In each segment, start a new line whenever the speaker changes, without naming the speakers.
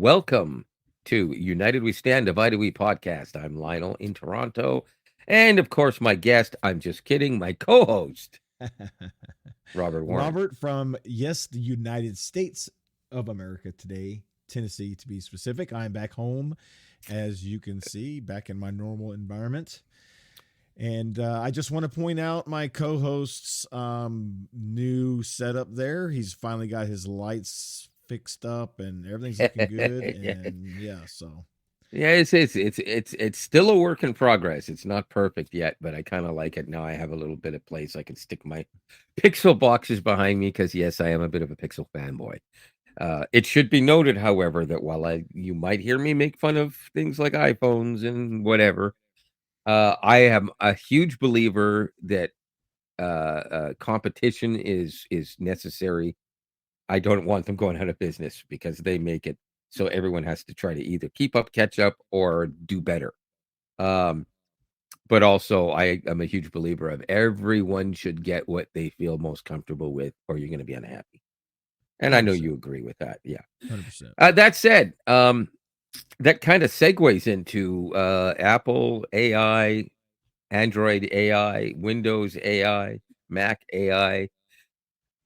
welcome to United We Stand, Divided We podcast. I'm Lionel in Toronto. And of course, my guest, I'm just kidding, my co host, Robert Warren.
Robert from, yes, the United States of America today, Tennessee to be specific. I'm back home, as you can see, back in my normal environment. And I just want to point out my co host's new setup there. He's finally got his lights fixed up and everything's looking good. And yeah, so.
Yeah, it's still a work in progress. It's not perfect yet, but I kind of like it now. I have a little bit of place I can stick my pixel boxes behind me because yes, I am a bit of a pixel fanboy. It should be noted, however, that while you might hear me make fun of things like iPhones and whatever, I am a huge believer that competition is necessary. I don't want them going out of business because they make it so everyone has to try to either keep up, catch up, or do better. Um, but also, I am a huge believer of everyone should get what they feel most comfortable with, or you're going to be unhappy. And I know
100%.
you agree with that. Yeah.
100%.
That said, that kind of segues into Apple AI, Android AI, Windows AI, Mac AI.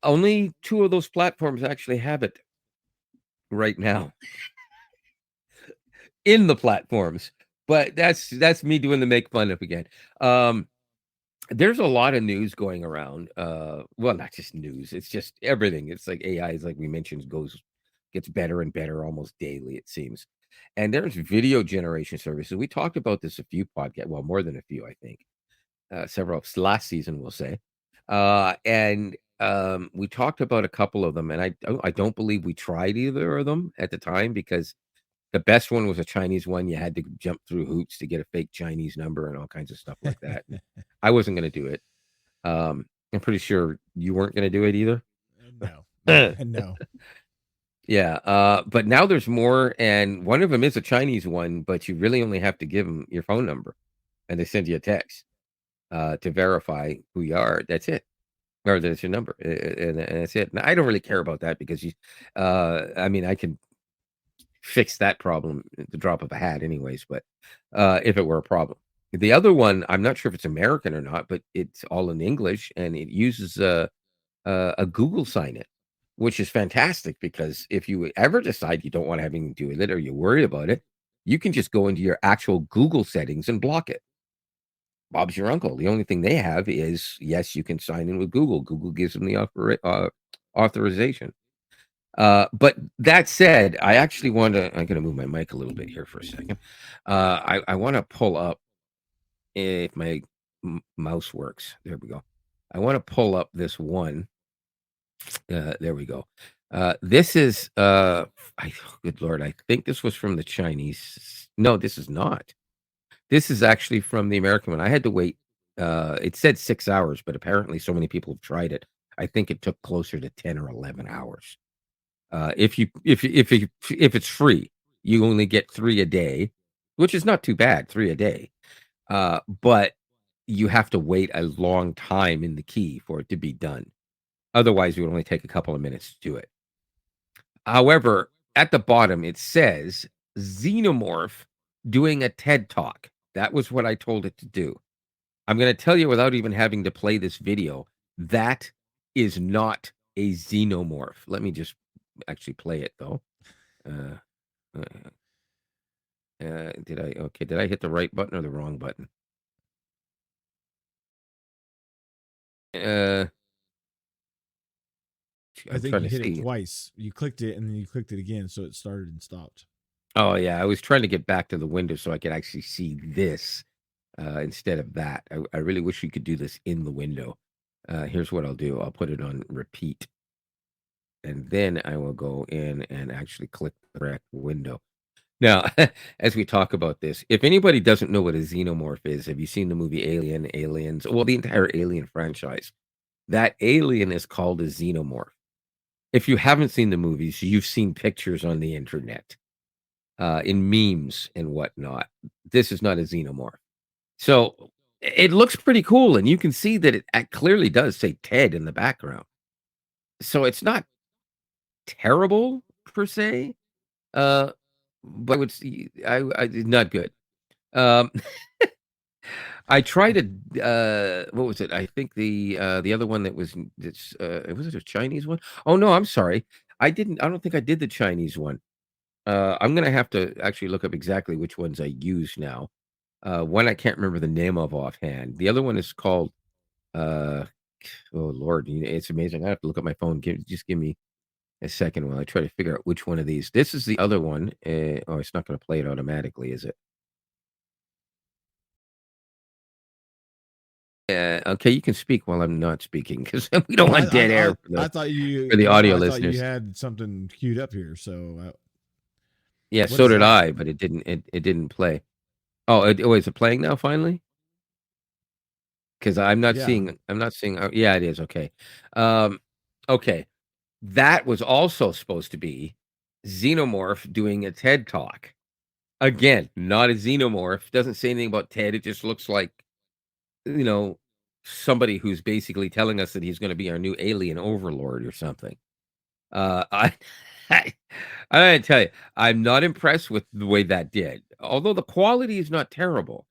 Only two of those platforms actually have it right now in the platforms. But that's me doing the make fun of again. Um, there's a lot of news going around. Well, not just news, it's just everything. It's like AI is like we mentioned gets better and better almost daily, it seems. And there's video generation services. We talked about this a few podcasts, well, more than a few, I think. Several last season, we'll say. And we talked about a couple of them, and I don't believe we tried either of them at the time because the best one was a Chinese one. You had to jump through hoops to get a fake Chinese number and all kinds of stuff like that. I wasn't going to do it. I'm pretty sure you weren't going to do it either.
No, no.
Yeah. But now there's more, and one of them is a Chinese one, but you really only have to give them your phone number, and they send you a text to verify who you are. That's it. Or that's your number, and that's it. Now, I don't really care about that because I mean, I can fix that problem at the drop of a hat, anyways. But if it were a problem, the other one, I'm not sure if it's American or not, but it's all in English and it uses a Google sign in, which is fantastic because if you ever decide you don't want to have anything to do with it or you're worried about it, you can just go into your actual Google settings and block it. Bob's your uncle. The only thing they have is, yes, you can sign in with Google. Google gives them the authorization. But that said, I actually want to. I'm going to move my mic a little bit here for a second. I want to pull up if my mouse works. There we go. I want to pull up this one. There we go. This is. Good Lord, I think this was from the Chinese. No, this is not. This is actually from the American one. I had to wait. It said 6 hours, but apparently so many people have tried it. I think it took closer to 10 or 11 hours. If it's free, you only get 3 a day, which is not too bad, 3 a day. But you have to wait a long time in the key for it to be done. Otherwise, it would only take a couple of minutes to do it. However, at the bottom it says Xenomorph doing a TED Talk. That was what I told it to do. I'm going to tell you without even having to play this video, that is not a xenomorph. Let me just actually play it though. Did I hit the right button or the wrong button?
I think you hit it twice. You clicked it and then you clicked it again, so it started and stopped.
Oh yeah, I was trying to get back to the window so I could actually see this instead of that. I really wish you could do this in the window. Here's what I'll do. I'll put it on repeat. And then I will go in and actually click the correct window. Now, as we talk about this, if anybody doesn't know what a xenomorph is, have you seen the movie Alien, Aliens? Well, the entire Alien franchise. That alien is called a xenomorph. If you haven't seen the movies, you've seen pictures on the internet, in memes and whatnot. This is not a xenomorph. So it looks pretty cool, and you can see that it clearly does say Ted in the background. So it's not terrible per se. but I would see I not good. Um, I tried to, what was it? I think the other one that was that's, was it a Chinese one? Oh, no, I'm sorry. I don't think I did the Chinese one. I'm gonna have to actually look up exactly which ones I use now. One I can't remember the name of offhand. The other one is called, uh, oh lord, it's amazing. I have to look at my phone. Just give me a second while I try to figure out which one of these. This is the other one. Oh, it's not gonna play it automatically, is it? Okay, you can speak while I'm not speaking because we don't
Well,
want dead air
I thought
for the
you
audio
I thought you
listeners.
had something queued up here. So
Yeah,
what
so
is
did
that?
I, but it didn't play. Is it playing now finally? Because
Yeah.
I'm not seeing. Yeah, it is. Okay. Um, okay. That was also supposed to be Xenomorph doing a TED talk. Again, not a xenomorph. Doesn't say anything about Ted. It just looks like, you know, somebody who's basically telling us that he's going to be our new alien overlord or something. I, I, I gotta tell you, I'm not impressed with the way that did. Although the quality is not terrible.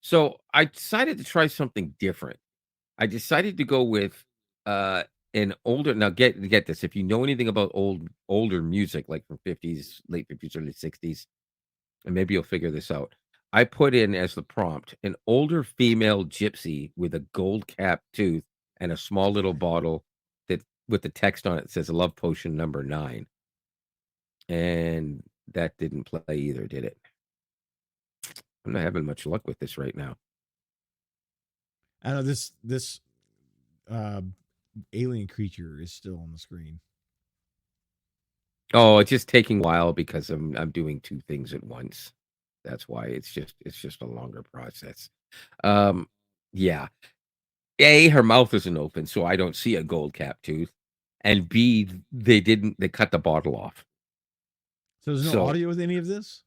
So I decided to try something different. I decided to go with uh an older now get this. If you know anything about older music like from 50s, late 50s, early 60s, and maybe you'll figure this out. I put in as the prompt an older female gypsy with a gold cap tooth and a small little bottle that with the text on it says love potion number 9. And that didn't play either, did it? I'm not having much luck with this right now.
I know this uh, alien creature is still on the screen.
Oh, it's just taking a while because I'm doing 2 things at once. That's why it's just a longer process. Um, yeah. A, her mouth isn't open, so I don't see a gold cap tooth. And B, they cut the bottle off.
So there's no
So
audio with any of this.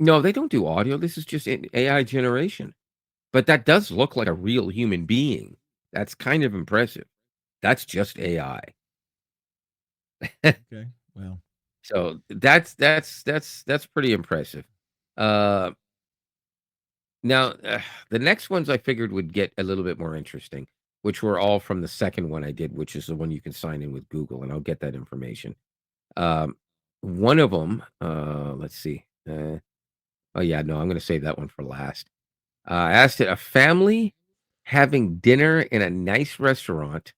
no, they don't do audio. This is just an AI generation. But that does look like a real human being. That's kind of impressive. That's just AI.
Okay. Well,
So that's pretty impressive. Uh, now the next ones I figured would get a little bit more interesting, which were all from the second one I did, which is the one you can sign in with Google, and I'll get that information. Um, one of them, let's see. Oh yeah, no, I'm going to save that one for last. I asked it a family having dinner in a nice restaurant,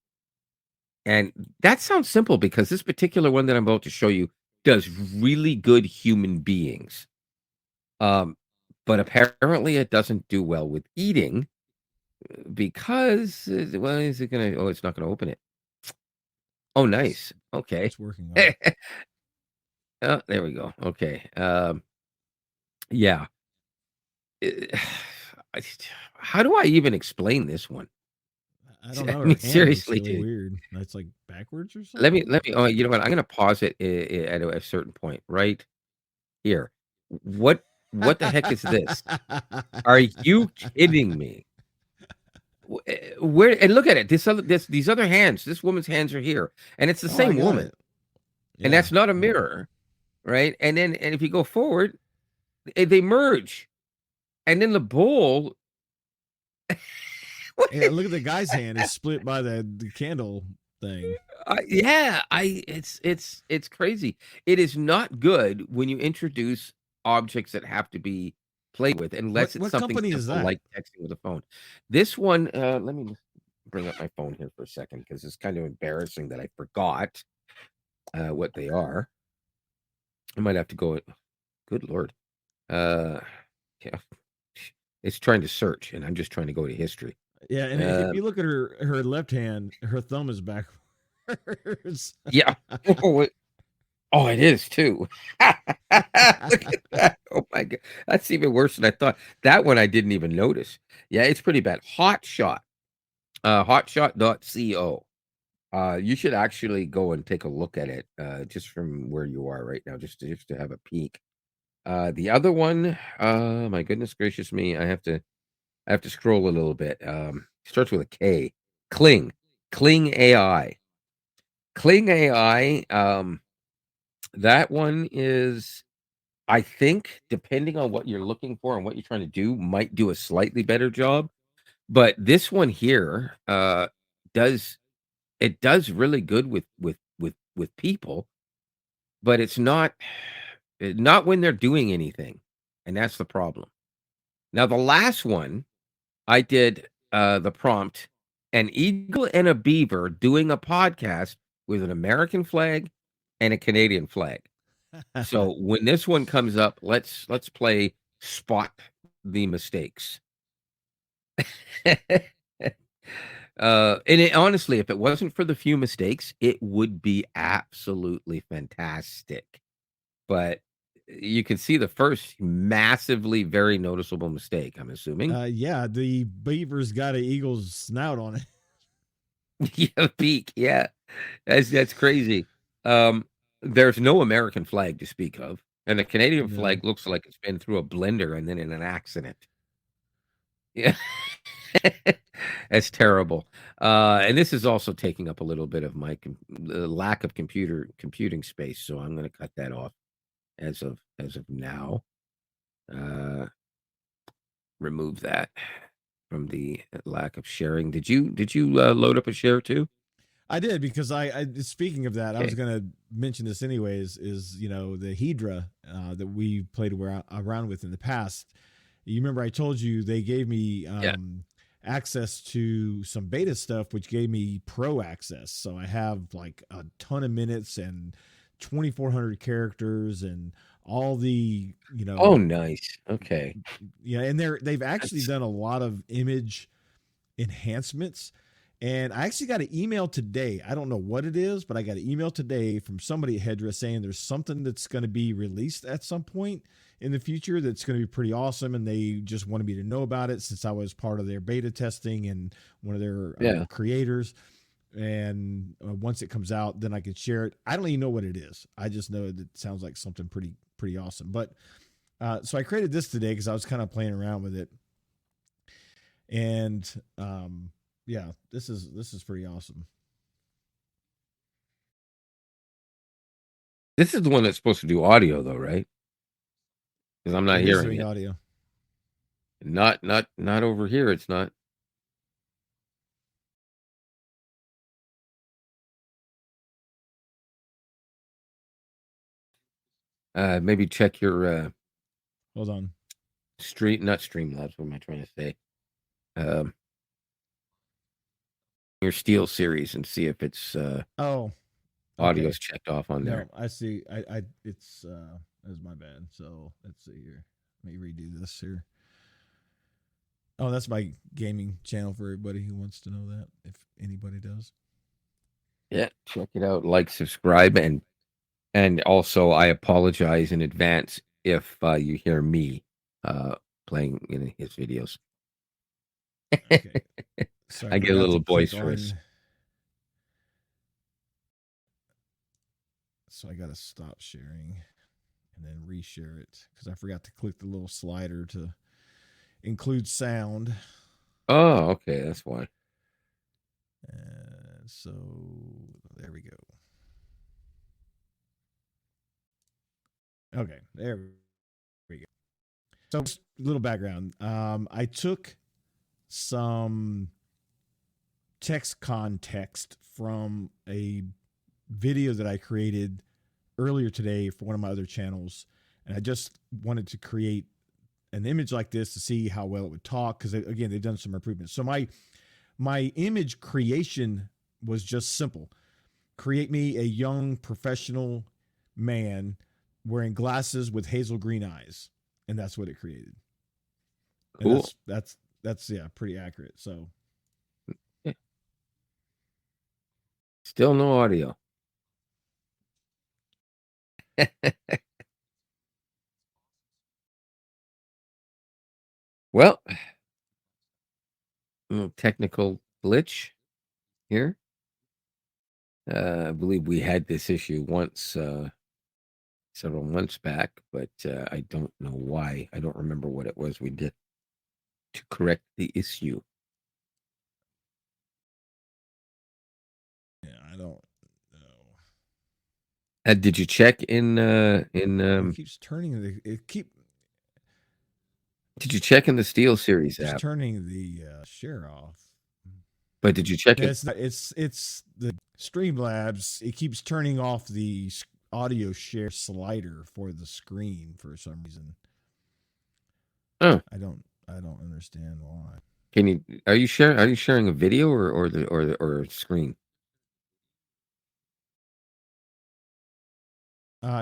and that sounds simple because this particular one that I'm about to show you does really good human beings. Um, but apparently it doesn't do well with eating because well, is it gonna? Oh, it's not gonna open it. Oh,
it's
nice. Okay.
it's working on it.
Oh, there we go. Okay. Yeah. Eh, I how do I even explain this one?
I don't
I
know. Her
mean,
hand looks
seriously,
really
dude.
weird. That's like backwards or something.
Let me oh, you know what? I'm gonna pause it at a certain point right here. What what the heck is this? Are you kidding me? Where and look at it. These other hands. This woman's hands are here, and it's the
Oh, I
same
got
woman,
it.
and
Yeah.
that's not a mirror, right? And if you go forward, they merge, and then the bowl. What
Yeah. Look at the guy's hand is split by the candle thing.
Yeah, I it's crazy. It is not good when you introduce objects that have to be played with unless it's
What
something
company is
simple
that?
like texting with a phone. This one, let me just bring up my phone here for a second because it's kind of embarrassing that I forgot what they are. I might have to go. Good Lord, uh, yeah, it's trying to search, and I'm just trying to go to history.
Yeah, and if
Uh,
you look at her left hand, her thumb is backwards.
yeah. Oh, it is too. Look at that. Oh my god. That's even worse than I thought. That one I didn't even notice. Yeah, it's pretty bad. Hotshot. Hotshot.co. You should actually go and take a look at it just from where you are right now, just to have a peek. The other one, my goodness gracious me, I have to scroll a little bit. Starts with a K. Kling. Kling AI. Kling AI. That one is, I think, depending on what you're looking for and what you're trying to do, might do a slightly better job. But this one here, does it does really good with people, but it's not when they're doing anything, and that's the problem. Now the last one, I did, the prompt, "An eagle and a beaver doing a podcast with an American flag and a Canadian flag." So when this one comes up, let's play spot the mistakes. And honestly, if it wasn't for the few mistakes, it would be absolutely fantastic. But you can see the first massively very noticeable mistake, I'm assuming.
Yeah, the beaver's got an eagle's snout on it.
Yeah, peak. Yeah, that's crazy. Um, there's no American flag to speak of, and the Canadian
No.
flag looks like it's been through a blender and then in an accident. Yeah. That's terrible. And this is also taking up a little bit of my the lack of computing space, so I'm gonna cut that off as of now. Uh, remove that from the lack of sharing. Did you load up a share too?
I did because speaking of that, I was
Okay.
going to mention this anyways. Is the Hedra that we played around with in the past. You remember I told you they gave me
Yeah.
access to some beta stuff, which gave me pro access. So I have like a ton of minutes and 2,400 characters and all the
Oh, nice. Okay.
yeah, and they've actually
That's
done a lot of image enhancements. And I actually got an email today. I don't know what it is, but I got an email today from somebody at Hedra saying there's something that's going to be released at some point in the future that's going to be pretty awesome. And they just wanted me to know about it since I was part of their beta testing and one of their
yeah.
creators. And once it comes out, then I can share it. I don't even know what it is. I just know that it sounds like something pretty awesome. But so I created this today because I was kind of playing around with it, and yeah, this is pretty awesome.
This is the one that's supposed to do audio though, right? Because I'm not
It is
hearing
doing
it.
audio.
Not over here. It's not. Maybe check your
Hold on.
not Streamlabs. What am I trying to say? Um, your Steel series and see if it's
Oh, okay.
audio's checked off on
No,
there.
I see. I it's that's my bad. So let's see here. Let me redo this here. Oh, that's my gaming channel for everybody who wants to know that, if anybody does.
Yeah, check it out. Like, subscribe, and also I apologize in advance if you hear me uh playing in his videos.
Okay. So I
I get a
forgot to
little
click
boisterous.
on. So I got to stop sharing and then reshare it because I forgot to click the little slider to include sound.
Oh, okay, that's why.
So there we go. Okay, there we go. So just a little background. I took some text context from a video that I created earlier today for one of my other channels, and I just wanted to create an image like this to see how well it would talk because again they've done some improvements. So my image creation was just simple. Create me a young professional man wearing glasses with hazel green eyes, and that's what it created. And
Cool.
that's yeah, pretty accurate. So
Yeah, still no audio. Well, technical glitch here. I believe we had this issue once, several months back, but I don't know why. I don't remember what it was we did to correct the issue.
yeah, I don't know.
Did you check
It keeps turning
did you check in the Steel Series
keeps
app?
turning the share off.
But did you check
No,
it?
it's not. It's the Streamlabs. It keeps turning off the audio share slider for the screen for some reason.
Oh,
I don't understand why.
can you are you sharing a video or a screen?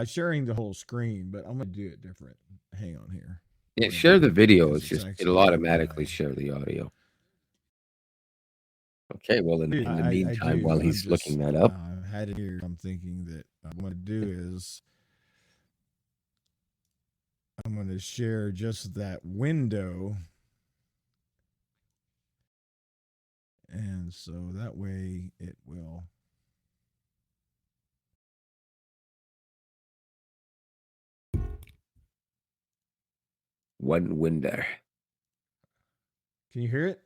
Sharing the whole screen, but I'm gonna do it different. Hang on here.
Yeah, share the video.
Because
It's
it's
just it'll
actually
automatically share the audio. Okay, well in the
I
meantime, while
do. I'm
he's looking
just
that up,
had it here. I'm thinking that what I'm gonna do is I'm gonna share just that window, and so that way it will.
one window.
Can you hear it?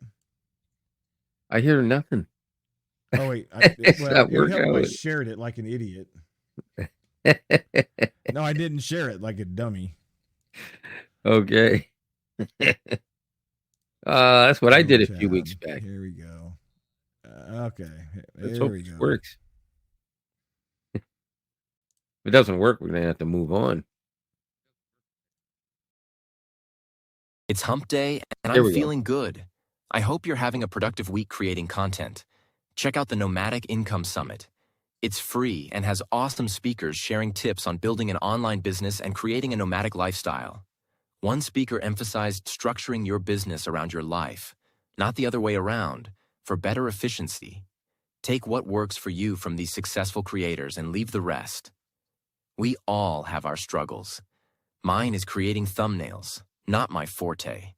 I hear nothing.
Oh wait,
It's
well,
not
it would help if I
working.
shared it like an idiot. No, I didn't share it like a dummy.
Okay. That's what I
Go
did a few weeks
tab.
back.
Here we go. Okay,
Let's
there
hope
we
this
go.
works. If it doesn't work, we're gonna have to move on.
It's hump day, and
Here
I'm
we go.
feeling good. I hope you're having a productive week creating content. Check out the Nomadic Income Summit. It's free and has awesome speakers sharing tips on building an online business and creating a nomadic lifestyle. One speaker emphasized structuring your business around your life, not the other way around, for better efficiency. Take what works for you from these successful creators and leave the rest. We all have our struggles. Mine is creating thumbnails, not my forte.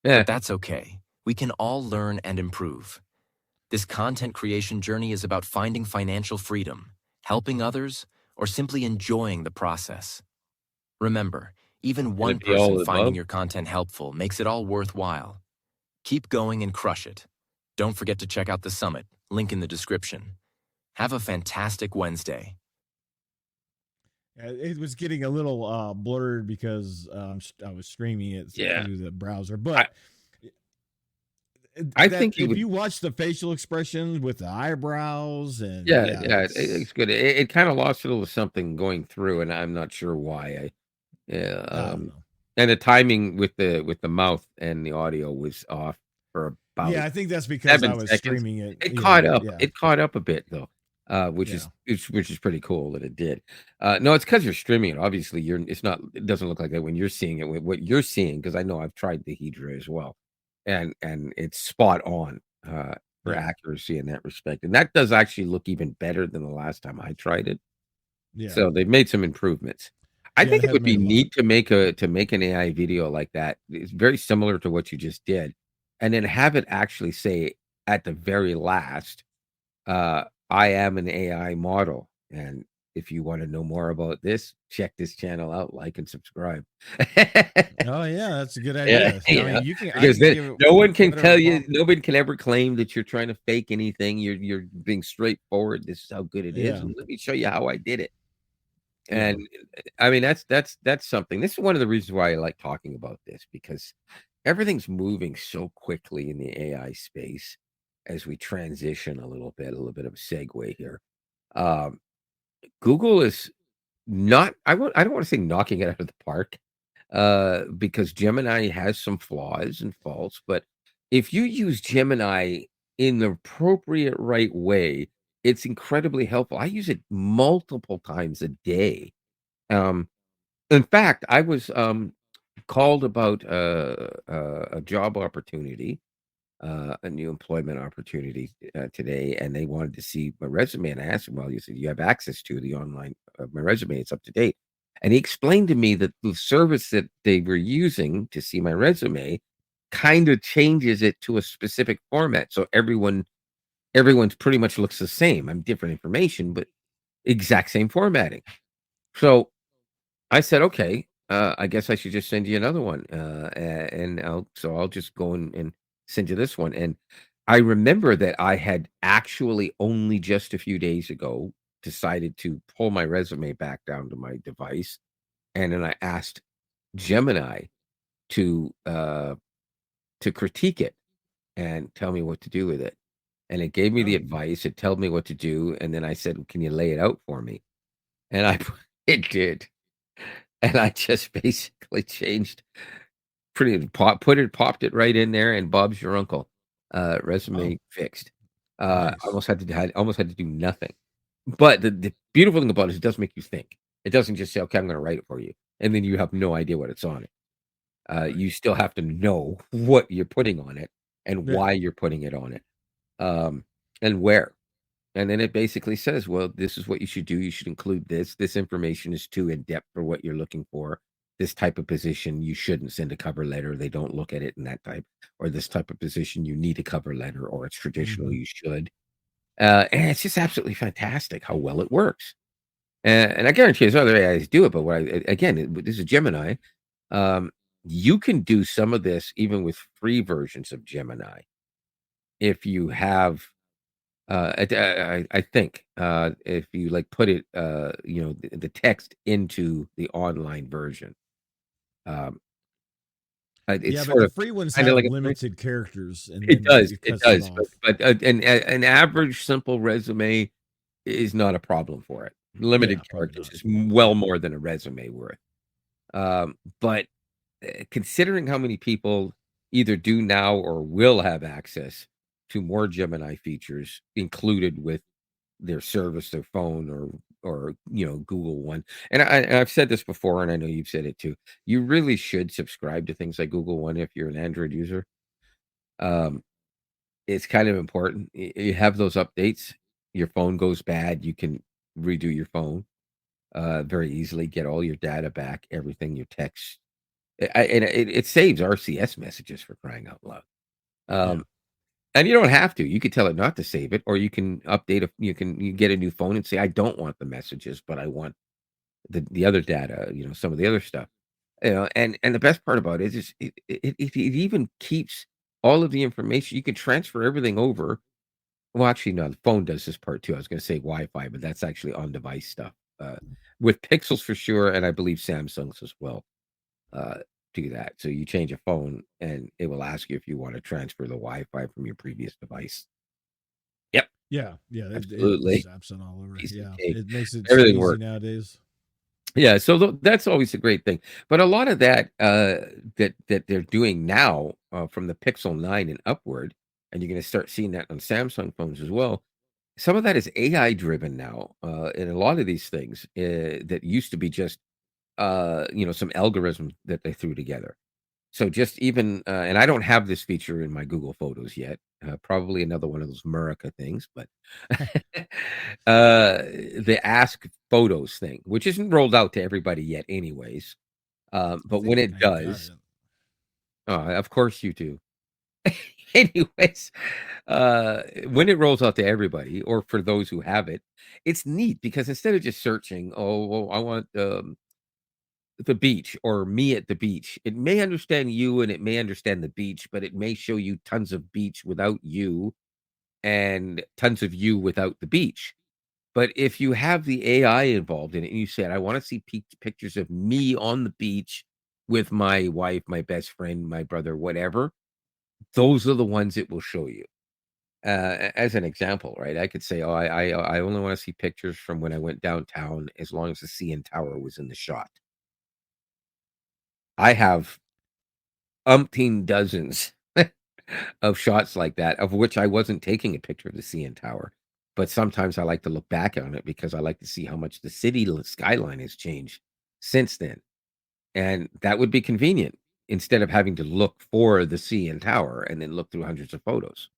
Yeah,
But that's okay. We can all learn and improve. This content creation journey is about finding financial freedom, helping others, or simply enjoying the process. Remember, even
can
one
it be
person
all
finding
above?
your content helpful makes it all worthwhile. Keep going and crush it. Don't forget to check out the summit, link in the description. Have a fantastic Wednesday.
It was getting a little blurred because I was streaming it
Yeah.
through the browser.
I,
But
I
that
think you
if
would.
you watch the facial expressions with the eyebrows and
Yeah,
yeah,
yeah,
it's
it's good. It kind of lost a little something going through, and I'm not sure why. Yeah,
I don't know.
and the timing with the mouth and the audio was off for about
Yeah, I think that's because I
7
was
seconds.
streaming it.
It
Yeah,
caught up.
yeah,
It caught up a bit though,
yeah,
which is pretty cool that it did. No, it's because you're streaming it. Obviously, you're. It's not. It doesn't look like that when you're seeing it. What you're seeing, because I know I've tried the Hedra as well, and it's spot on for
yeah,
accuracy in that respect. And that does actually look even better than the last time I tried it.
yeah,
So they've made some improvements. I
yeah.
think
They
it
have
would
made
be
a lot.
neat to make an AI video like that. It's very similar to what you just did, and then have it actually say at the very last, "I am an AI model, and if you want to know more about this, check this channel out, like and subscribe."
Oh yeah, that's a good
Yeah,
idea. I
yeah,
mean, you can. I
because
can
then
give it
no one can
whatever
tell you,
prompt.
nobody can ever claim that you're trying to fake anything. You're being straightforward. This is how good it is,
Yeah,
and let me show you how I did it.
yeah,
And I mean, that's something. This is one of the reasons why I like talking about this because everything's moving so quickly in the AI space as we transition a little bit of a segue here. Um, Google is not, I don't want to say knocking it out of the park, because Gemini has some flaws and faults, but if you use Gemini in the appropriate right way, it's incredibly helpful. I use it multiple times a day. Um, in fact, I was called about a job opportunity, a new employment opportunity today, and they wanted to see my resume. And I asked him, "Well, you said you have access to the online my resume; it's up to date." And he explained to me that the service that they were using to see my resume kind of changes it to a specific format, so everyone's pretty much looks the same. I'm different information, but exact same formatting. So I said, "Okay, I guess I should just send you another one, and I'll just go and send you this one." And I remember that I had actually only just a few days ago decided to pull my resume back down to my device, and then I asked Gemini to uh to critique it and tell me what to do with it. And it gave me the
Oh,
advice, it told me what to do, and then I said, "Can you lay it out for me?" And I it did. And I just basically changed popped it right in there, and Bob's your uncle.
oh,
Resume fixed.
nice.
I almost had to do nothing. But the beautiful thing about it is it does make you think. It doesn't just say, "Okay, I'm gonna write it for you," and then you have no idea what it's on it.
Right.
You still have to know what you're putting on it and
Yeah.
why you're putting it on it, um, and where. And then it basically says, "Well, this is what you should do. You should include this. This information is too in depth for what you're looking for. This type of position, you shouldn't send a cover letter. They don't look at it in that type. Or this type of position, you need a cover letter, or it's traditional,
Hmm.
you should." And it's just absolutely fantastic how well it works. And I guarantee there's other AIs do it, but again, this is Gemini. Um, you can do some of this even with free versions of Gemini if you have I think, if you, like, put it, the text into the online version, um, it's
Yeah, but
sort
the
of
free ones
kinda
have
like a
limited characters, and then it
it
cuts it
does,
off.
but an average simple resume is not a problem for it.
Yeah,
Limited
probably
characters
not.
is
Yeah.
well more than a resume worth. But, considering how many people either do now or will have access to more Gemini features included with their service, their phone, or Google One. And I've said this before, and I know you've said it too. You really should subscribe to things like Google One if you're an Android user. Um, it's kind of important. You have those updates. Your phone goes bad, you can redo your phone very easily. Get all your data back, everything, your texts, and it saves RCS messages for crying out loud.
Yeah.
Um, And you don't have to. You could tell it not to save it, or you can you get a new phone and say, "I don't want the messages, but I want the other data, some of the other stuff." And the best part about it is it even keeps all of the information. You can transfer everything over. Well, actually, no, the phone does this part too. I was gonna say Wi-Fi, but that's actually on-device stuff. With Pixels for sure, and I believe Samsung's as well, uh, do that. So you change a phone, and it will ask you if you wanna transfer the Wi-Fi from your previous device. Yep.
Yeah. Yeah. It
Absolutely.
snaps it all over.
Piece of
Yeah.
cake.
It makes it so
Everything
easy
works.
nowadays.
Yeah, so that's always a great thing. But a lot of that, that they're doing now, from the Pixel 9 and upward, and you're gonna start seeing that on Samsung phones as well. Some of that is AI driven now, and a lot of these things, that used to be just, some algorithm that they threw together. So just even, and I don't have this feature in my Google Photos yet. Probably another one of those Murica things, but the Ask Photos thing, which isn't rolled out to everybody yet, anyways.
I
But when
think
it
I got
does,
it.
of course you do. Anyways, when it rolls out to everybody, or for those who have it, it's neat because instead of just searching, oh, well, I want the beach or me at the beach. It may understand you and it may understand the beach, but it may show you tons of beach without you and tons of you without the beach. But if you have the AI involved in it and you said, I want to see pictures of me on the beach with my wife, my best friend, my brother, whatever, those are the ones it will show you. As an example, right? I could say, oh, I only want to see pictures from when I went downtown as long as the CN Tower was in the shot. I have umpteen dozens of shots like that, of which I wasn't taking a picture of the CN Tower. But sometimes I like to look back on it because I like to see how much the skyline has changed since then. And that would be convenient instead of having to look for the CN Tower and then look through hundreds of photos.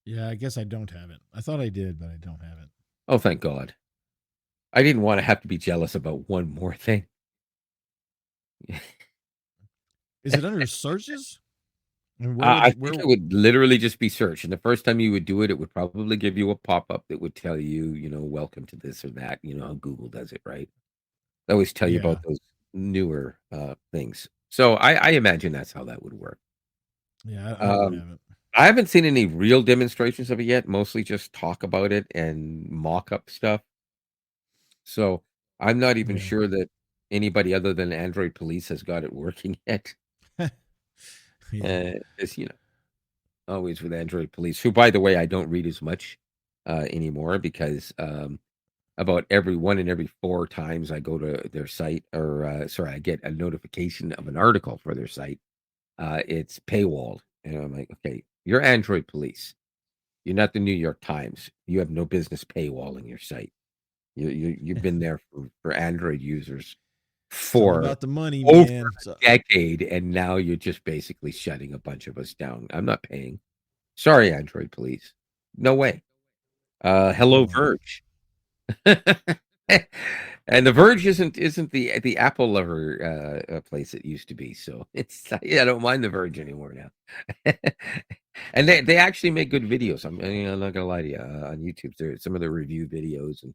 Yeah, I guess I don't have it. I thought I did, but I don't have it.
Oh, thank God. I didn't want to have to be jealous about one more thing.
Is it under searches? And where
I
would
think
where?
it would literally just be search, and the first time you would do it, it would probably give you a pop-up that would tell you, "Welcome to this or that," how Google does it, right? They always tell you about
Yeah,
those newer, things. So I imagine that's how that would work.
yeah. I don't
Um,
have it.
I haven't seen any real demonstrations of it yet, mostly just talk about it and mock-up stuff. So I'm not even
Yeah.
sure that anybody other than Android Police has got it working yet.
Yeah.
It's, always with Android Police, who, by the way, I don't read as much anymore because about every 4 times I go to their site, or sorry, I get a notification of an article for their site. It's paywalled, and I'm like, okay, you're Android Police. You're not the New York Times. You have no business paywalling your site. You've been there for Android users
It's all
for
about the money,
over
man. So,
a decade, and now you're just basically shutting a bunch of us down. I'm not paying. Sorry, Android Police. No way. Hello,
well,
Verge. And the Verge isn't the Apple lover place it used to be. So it's yeah, I don't mind the Verge anymore now. And they actually make good videos. I'm not gonna lie to you. On YouTube, there some of the review videos and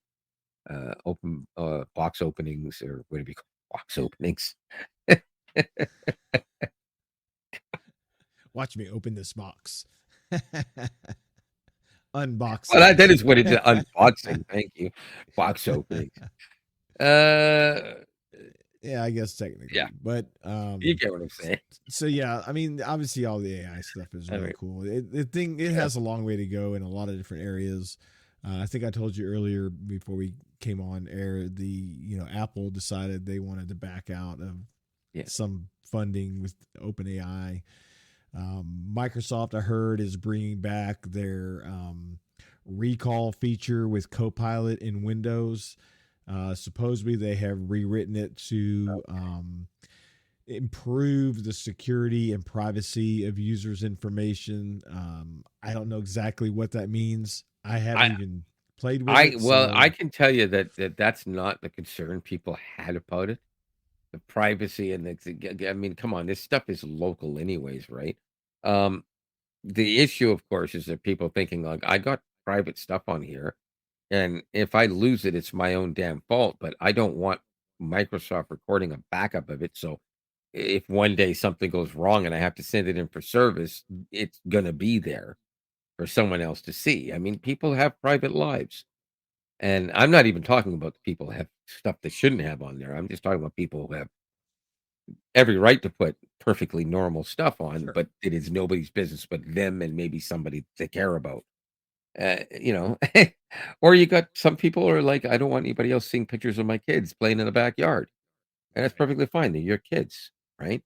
open box openings, or what do you call box openings?
watch me open this box.
Well,
Unboxing.
that is what it's unboxing. Thank you, box openings. Uh,
Yeah, I guess
yeah,
technically, but
you get what I'm saying.
so yeah, I mean, obviously, all the AI stuff is
All
really
right.
cool. It
Yeah.
has a long way to go in a lot of different areas. I think I told you earlier before we came on air, Apple decided they wanted to back out of
Yeah.
some funding with OpenAI. Microsoft, I heard, is bringing back their recall feature with Copilot in Windows. Supposedly, they have rewritten it to improve the security and privacy of users' information. I don't know exactly what that means. I haven't
I
even played with it,
well, I
so
can tell you that's not the concern people had about it. The privacy and I mean, come on, this stuff is local anyways, right? Um, the issue, of course, is that people thinking like I got private stuff on here, and if I lose it, it's my own damn fault. But I don't want Microsoft recording a backup of it. So if one day something goes wrong and I have to send it in for service, it's gonna be there for someone else to see. I mean, people have private lives. And I'm not even talking about the people who have stuff they shouldn't have on there. I'm just talking about people who have every right to put perfectly normal stuff on,
sure.
but it is nobody's business but them and maybe somebody they care about. You know, or you got some people who are like, I don't want anybody else seeing pictures of my kids playing in the backyard, and that's
Right.
perfectly fine. They're your kids, right?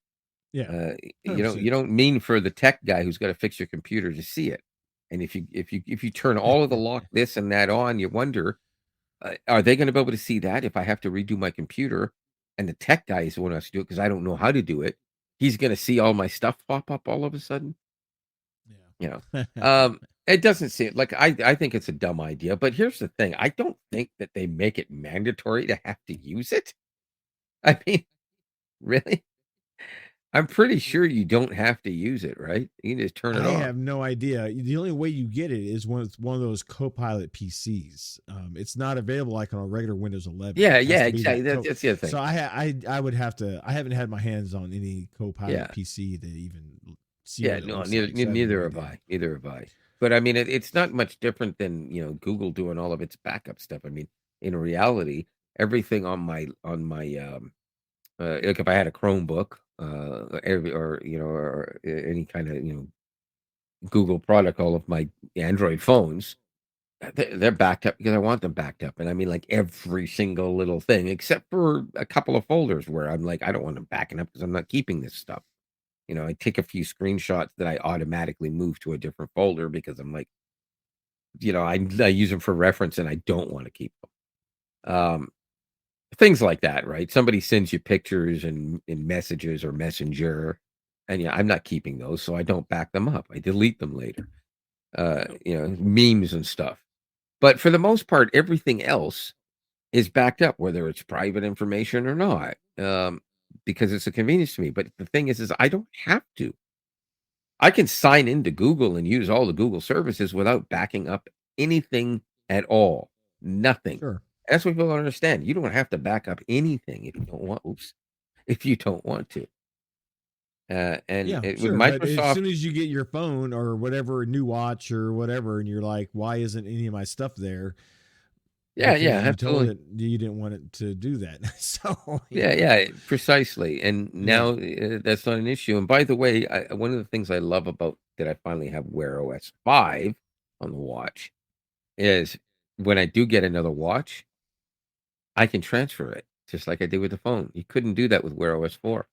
Yeah.
You don't
100%.
you don't mean for the tech guy who's got to fix your computer to see it. And if you turn all of the lock this and that on, you wonder, are they gonna be able to see that if I have to redo my computer and the tech guy is the one who has to do it because I don't know how to do it? He's gonna see all my stuff pop up all of a sudden, you know?
Yeah.
It doesn't seem like I think it's a dumb idea, but here's the thing, I don't think that they make it mandatory to have to use it. I mean, really? I'm pretty sure you don't have to use it, right? You can just turn it
I
off.
have no idea. The only way you get it is one of those Copilot PCs. It's not available like on a regular Windows 11.
Yeah,
It has
yeah,
to be
exactly,
that
that's the other thing.
So I would have to. I haven't had my hands on any Copilot
Yeah.
PC to even see
Yeah,
what it
no,
looks like. So I have no
neither have
idea.
I. Neither have I. But I mean, it's not much different than Google doing all of its backup stuff. I mean, in reality, everything on my like if I had a Chromebook, or any kind of Google product, all of my Android phones, they're backed up because I want them backed up, and I mean like every single little thing, except for a couple of folders where I'm like, I don't want them backing up because I'm not keeping this stuff. I take a few screenshots that I automatically move to a different folder because I'm like, I use them for reference and I don't want to keep them. Things like that, right? Somebody sends you pictures and in messages or messenger, and yeah, I'm not keeping those, so I don't back them up. I delete them later. Memes and stuff. But for the most part, everything else is backed up, whether it's private information or not, because it's a convenience to me. But the thing is I don't have to. I can sign into Google and use all the Google services without backing up anything at all. Nothing.
Sure.
That's what people don't understand. You don't have to back up anything if you don't want. Oops, if you don't want to. And
Yeah,
with
sure. But as
Microsoft,
soon as you get your phone or whatever, new watch or whatever, and you're like, why isn't any of my stuff there?
Yeah, yeah,
because you told
absolutely.
it you didn't want it to do that. So,
Yeah, yeah, precisely. And
yeah.
now that's not an issue. And by the way, one of the things I love about that I finally have Wear OS 5 on the watch is when I do get another watch, I can transfer it just like I did with the phone. You couldn't do that with Wear OS 4.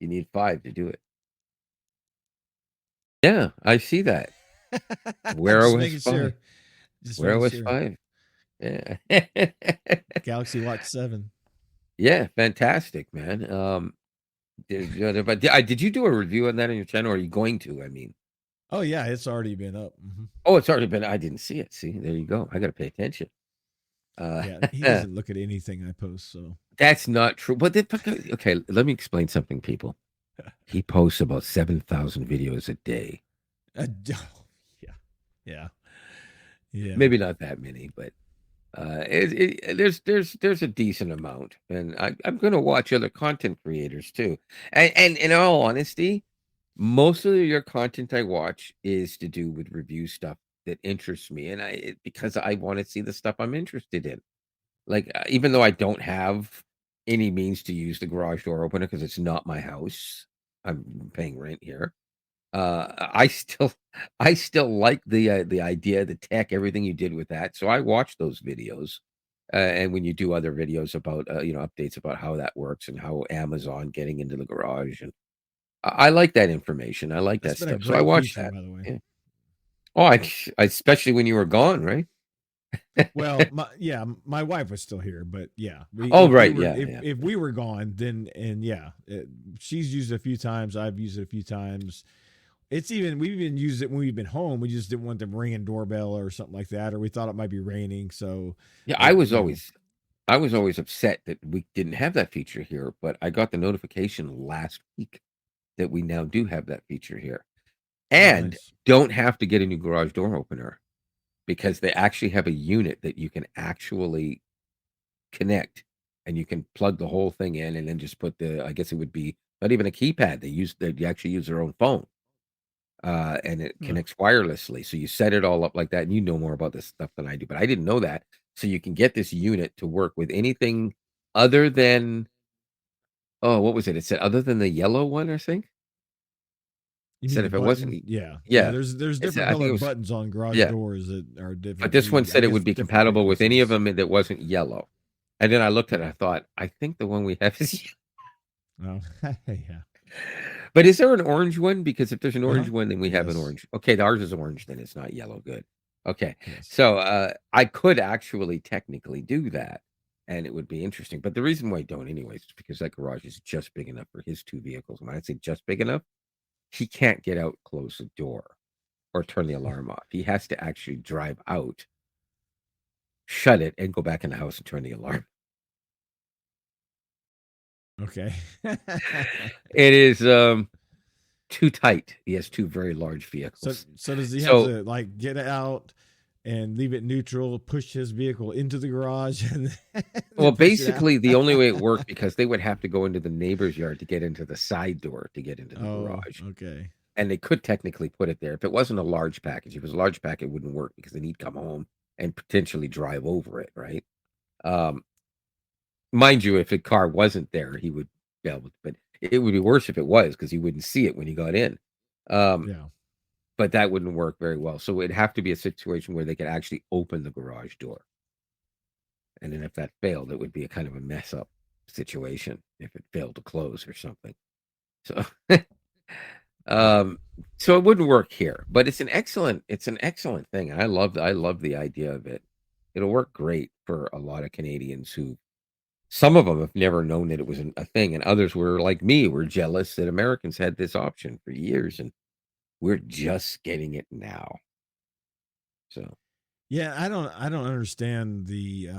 You need 5 to do it. Yeah, I see that. Wear
Just
OS
making
5.
sure. Just
Wear
making
OS
sure.
5. Yeah.
Galaxy Watch 7.
Yeah, fantastic, man. Did you do a review on that on your channel? Or are you going to? I mean,
Oh yeah, it's already been up.
oh, it's already been. I didn't see it. See, there you go. I got to pay attention. Uh,
Yeah, he doesn't look at anything I post, so
that's not true. Okay, let me explain something, people. He posts about 7,000 videos a day.
oh, yeah, yeah, yeah.
Maybe not that many, but there's a decent amount, and I'm going to watch other content creators too. And in all honesty, most of your content I watch is to do with review stuff that interests me, and because I want to see the stuff I'm interested in. Like even though I don't have any means to use the garage door opener because it's not my house, I'm paying rent here. I still I still like the idea, the tech, everything you did with that. So I watch those videos. And when you do other videos about updates about how that works and how Amazon getting into the garage, and I like that information. I like
That's
that
been a
stuff. So I
great
watch
feature,
that.
by the way.
Yeah. Oh, especially when you were gone, right?
Well, my wife was still here, but yeah, we
Oh,
if we
right.
were
Yeah, yeah.
if we were gone, then and yeah, she's used it a few times. I've used it a few times. We've even used it when we've been home. We just didn't want the ringing doorbell or something like that, or we thought it might be raining. So,
Yeah,
it you know,
I was always upset that we didn't have that feature here, but I got the notification last week that we now do have that feature here.
oh
And
nice.
don't have to get a new garage door opener because they actually have a unit that you can actually connect, and you can plug the whole thing in and then just put I guess it would be not even a keypad. They actually use their own phone. And it
Huh.
connects wirelessly. So you set it all up like that, and you know more about this stuff than I do, but I didn't know that. So you can get this unit to work with anything other than, oh, what was it? It said other than the yellow one, I think.
You
It
mean
said
the
if it wasn't,
button? Yeah, yeah.
yeah,
There's
it said,
different
I think it
colored
was,
buttons on garage
yeah.
doors that are
But
different.
this one
I
said it
guess
would be
different
compatible with any of
frequencies.
them that wasn't yellow. And then I looked at it, I thought, I think the one we have is
Oh, yeah.
but is there an orange one? Because if there's an
Uh huh.
orange one, then we have an
Yes.
orange. Okay, ours is orange, then it's not yellow. Good. Okay.
Yes.
So I could actually technically do that, and it would be interesting. But the reason why I don't anyways is because that garage is just big enough for his two vehicles. When I say just big enough, he can't get out, close the door, or turn the alarm off. He has to actually drive out, shut it, and go back in the house and turn the alarm.
Okay.
It is too tight. He has two very large
So
vehicles.
so does he have
So
to like get out and leave it neutral, push his vehicle into the garage, and
well,
then push it out?
basically, the only way it worked because they would have to go into the neighbor's yard to get into the side door to get into the
Oh,
garage.
okay.
And they could technically put it there. If it wasn't a large package, if it was a large package, it wouldn't work because then he'd come home and potentially drive over it, right? Um, Mind you, if the car wasn't there, he would be able to, but it would be worse if it was because he wouldn't see it when he got in. Um,
Yeah.
but that wouldn't work very well. So it'd have to be a situation where they could actually open the garage door. And then if that failed, it would be a kind of a mess up situation if it failed to close or something. So
Yeah.
um so it wouldn't work here, but it's an excellent thing. I love the idea of it. It'll work great for a lot of Canadians who some of them have never known that it was a thing, and others were like me, were jealous that Americans had this option for years, and we're just getting it now. So
Yeah, I don't understand the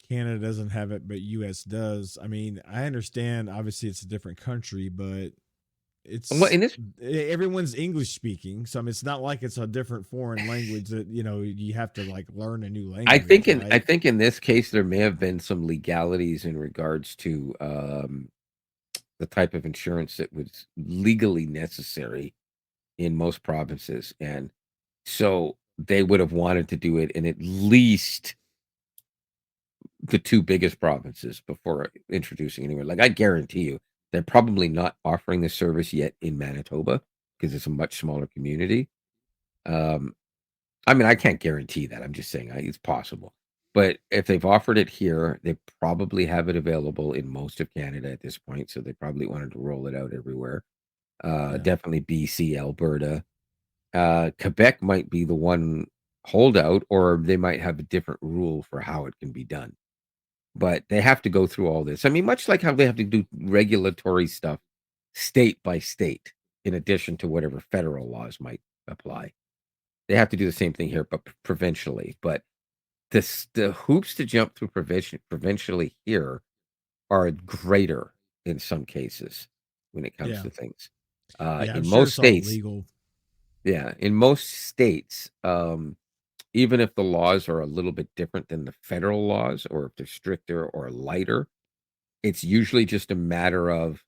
Canada doesn't have it but US does. I mean, I understand obviously it's a different country, but
well,
it's
in this
everyone's English speaking, so I mean, it's not like it's a different foreign language that you have to like learn a new language,
I
right?
think in this case there may have been some legalities in regards to the type of insurance that was legally necessary in most provinces, and so they would have wanted to do it in at least the two biggest provinces before introducing anywhere. Like I guarantee you, they're probably not offering the service yet in Manitoba because it's a much smaller community. Um, I mean, I can't guarantee that. I'm just saying it's possible. But if they've offered it here, they probably have it available in most of Canada at this point. So they probably wanted to roll it out everywhere.
Yeah.
Definitely BC, Alberta. Quebec might be the one holdout, or they might have a different rule for how it can be done. But they have to go through all this. I mean, much like how they have to do regulatory stuff state by state, in addition to whatever federal laws might apply. They have to do the same thing here, but provincially. But the hoops to jump through provincially here are greater in some cases when it comes
Yeah.
to things.
Yeah. I'm
In
sure
most
it's all
states,
legal.
yeah, in most states, even if the laws are a little bit different than the federal laws, or if they're stricter or lighter, it's usually just a matter of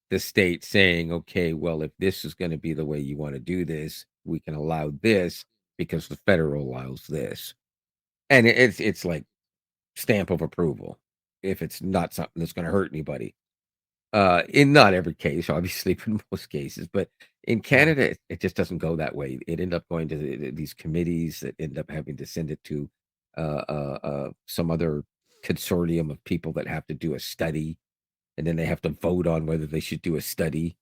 the state saying, okay, well, if this is going to be the way you want to do this, we can allow this because the federal allows this. And it's like stamp of approval if it's not something that's going to hurt anybody. In not every case, obviously, but in most cases. But in
Yeah.
Canada, it just doesn't go that way. It end up going to these committees that end up having to send it to some other consortium of people that have to do a study, and then they have to vote on whether they should do a study.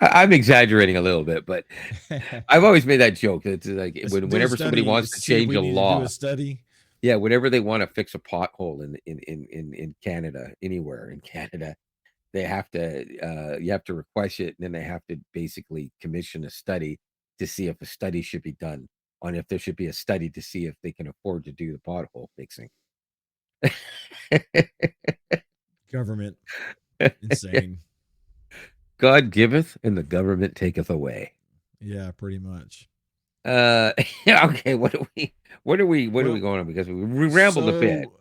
I'm exaggerating a little bit, but I've always made that joke. It's like
Do a
whenever somebody
study,
wants to
see if
change
we
a
need to do a
law,
study.
yeah, whenever they want to fix a pothole in Canada, anywhere in Canada, they have to you have to request it, and then they have to basically commission a study to see if a study should be done on if there should be a study to see if they can afford to do the pothole fixing.
Government. Insane.
God giveth and the government taketh away.
Yeah, pretty much.
Yeah, okay, what are we
Well,
going on? Because we rambled a bit.
so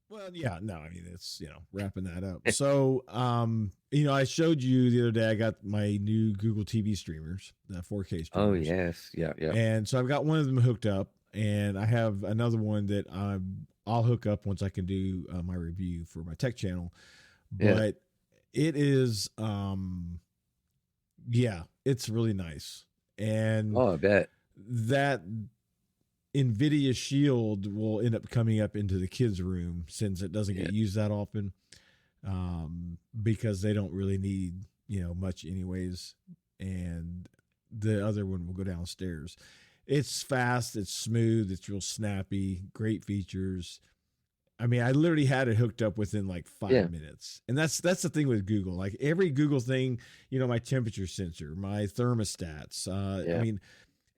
well, yeah, no, I mean it's wrapping that up. So I showed you the other day I got my new Google TV streamers, the 4K
Oh
streamers.
yes, yeah, yeah,
And so I've got one of them hooked up, and I have another one that I'll hook up once I can do my review for my tech channel.
yeah.
But it is, yeah, it's really nice, and
Oh, I bet.
that NVIDIA Shield will end up coming up into the kids' room since it doesn't
Yeah,
get used that often, because they don't really need much anyways, and the other one will go downstairs. It's fast, it's smooth, it's real snappy, great features. I mean, I literally had it hooked up within like
yeah,
5 minutes, and that's the thing with Google. Like every Google thing, my temperature sensor, my thermostats. I
yeah.
mean,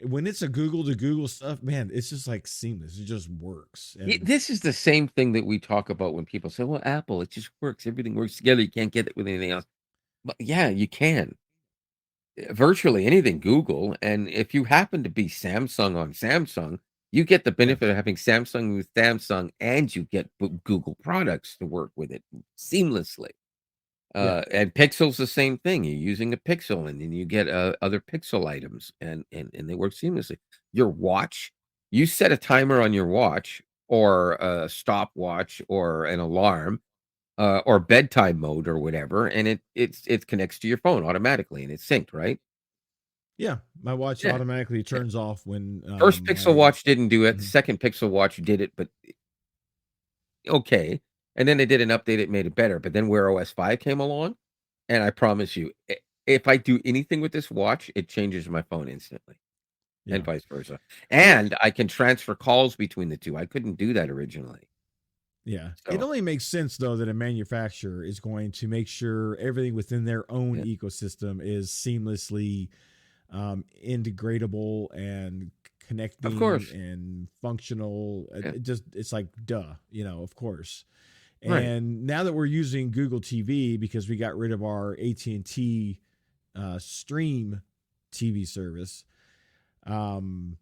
when it's a Google to Google stuff, man, it's just like seamless. It just works. And
This is the same thing that we talk about when people say, "Well, Apple, it just works. Everything works together. You can't get it with anything else." But yeah, you can. Virtually anything Google, and if you happen to be Samsung on Samsung, you get the
yeah,
benefit of having Samsung with Samsung, and you get Google products to work with it seamlessly.
yeah,
And Pixel's the same thing. You're using a Pixel, and then you get other Pixel items, and they work seamlessly. Your watch, you set a timer on your watch, or a stopwatch, or an alarm, or bedtime mode, or whatever, and it connects to your phone automatically, and it's synced, right?
yeah. My watch
Yeah,
automatically
yeah.
turns off when
First Pixel
my
watch didn't do it. The
mhm.
second Pixel watch did it, but okay. And then they did an update, it made it better. But then Wear OS 5 came along, and I promise you, if I do anything with this watch, it changes my phone instantly, and
Yeah.
vice versa.
Well,
And I can transfer calls between the two. I couldn't do that originally.
yeah. It
So,
only makes sense though that a manufacturer is going to make sure everything within their own
yeah,
ecosystem is seamlessly integratable and
of
connecting
course.
and functional.
Yeah,
It's like duh, of course.
right.
And now that we're using Google TV because we got rid of our AT&T Stream TV service, um,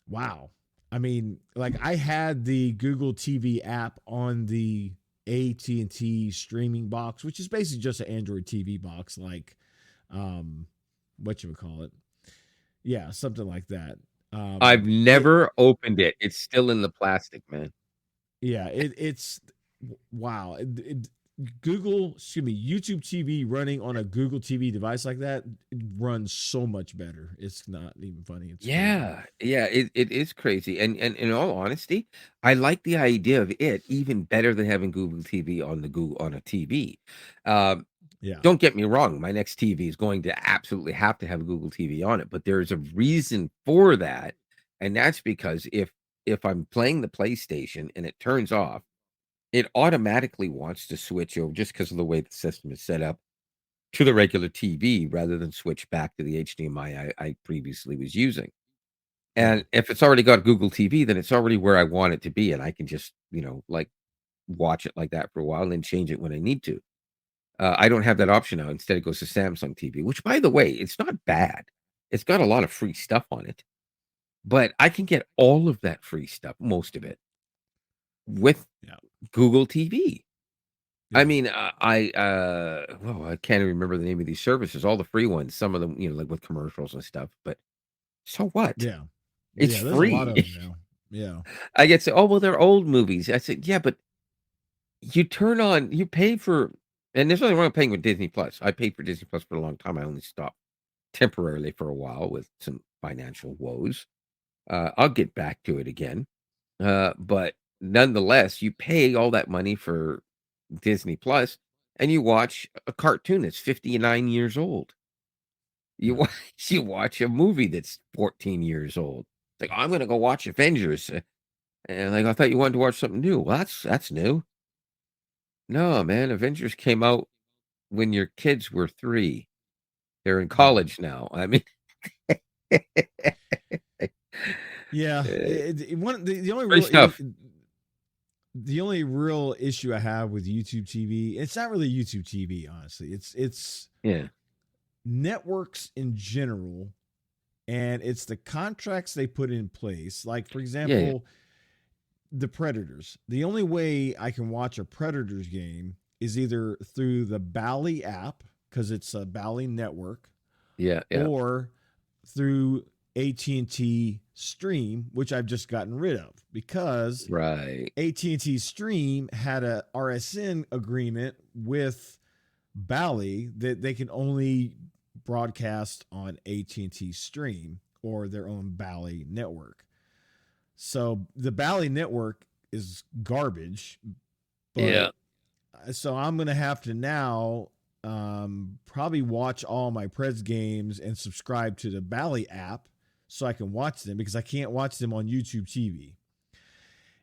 wow. I mean, like I had the Google TV app on the AT&T streaming box, which is basically just an Android TV box, like um, what you would call it. Yeah, something like that.
I've
It
never opened it. It's still in the plastic, man.
Yeah, it's wow. Google, excuse me, YouTube TV running on a Google TV device like that, it runs so much better. It's not even funny. It's crazy.
Yeah, yeah, it is crazy, and in all honesty, I like the idea of it even better than having Google TV on the Google on a TV. Um,
Yeah,
don't get me wrong, my next TV is going to absolutely have to have Google TV on it, but there's a reason for that, and that's because if I'm playing the PlayStation and it turns off, it automatically wants to switch over just because of the way the system is set up to the regular TV rather than switch back to the HDMI I previously was using.
yeah,
And if it's already got Google TV, then it's already where I want it to be, and I can just, like, watch it like that for a while and then change it when I need to. I don't have that option now. Instead, it goes to Samsung TV, which, by the way, it's not bad. It's got a lot of free stuff on it, but I can get all of that free stuff, most of it, with
yeah,
Google TV. I
yeah,
mean, well, I can't even remember the name of these services, all the free ones, some of them, like with commercials and stuff, but so what?
yeah,
It's
yeah. There's a lot
free.
of them now. Yeah,
I get say, "Oh, well, they're old movies." I said, "Yeah, but you pay for," and there's nothing wrong with paying with Disney Plus. I paid for Disney Plus for a long time. I only stopped temporarily for a while with some financial woes. I'll get back to it again. But nonetheless, you pay all that money for Disney Plus and you watch a cartoon that's 59 years old. You
yeah,
watch you watch a movie that's 14 years old. It's like, "I'm gonna go watch Avengers." And like, "I thought you wanted to watch something new." Well, that's new. No, man, Avengers came out when your kids were 3. They're in
yeah,
college now. I mean,
yeah.
eh,
The only
free
real
stuff.
the only real issue I have with YouTube TV, it's not really YouTube TV, honestly. It's
Yeah.
networks in general, and it's the contracts they put in place. Like, for
Yeah, yeah.
example, the Predators. The only way I can watch a Predators game is either through the Bally app, because it's a Bally network,
Yeah, yeah.
or through AT&T Stream, which I've just gotten rid of because
Right.
AT&T Stream had a RSN agreement with Bally that they can only broadcast on AT&T Stream or their own Bally network. So the Bally network is garbage, but
Yeah.
so I'm going to have to now probably watch all my Preds games and subscribe to the Bally app so I can watch them because I can't watch them on YouTube TV.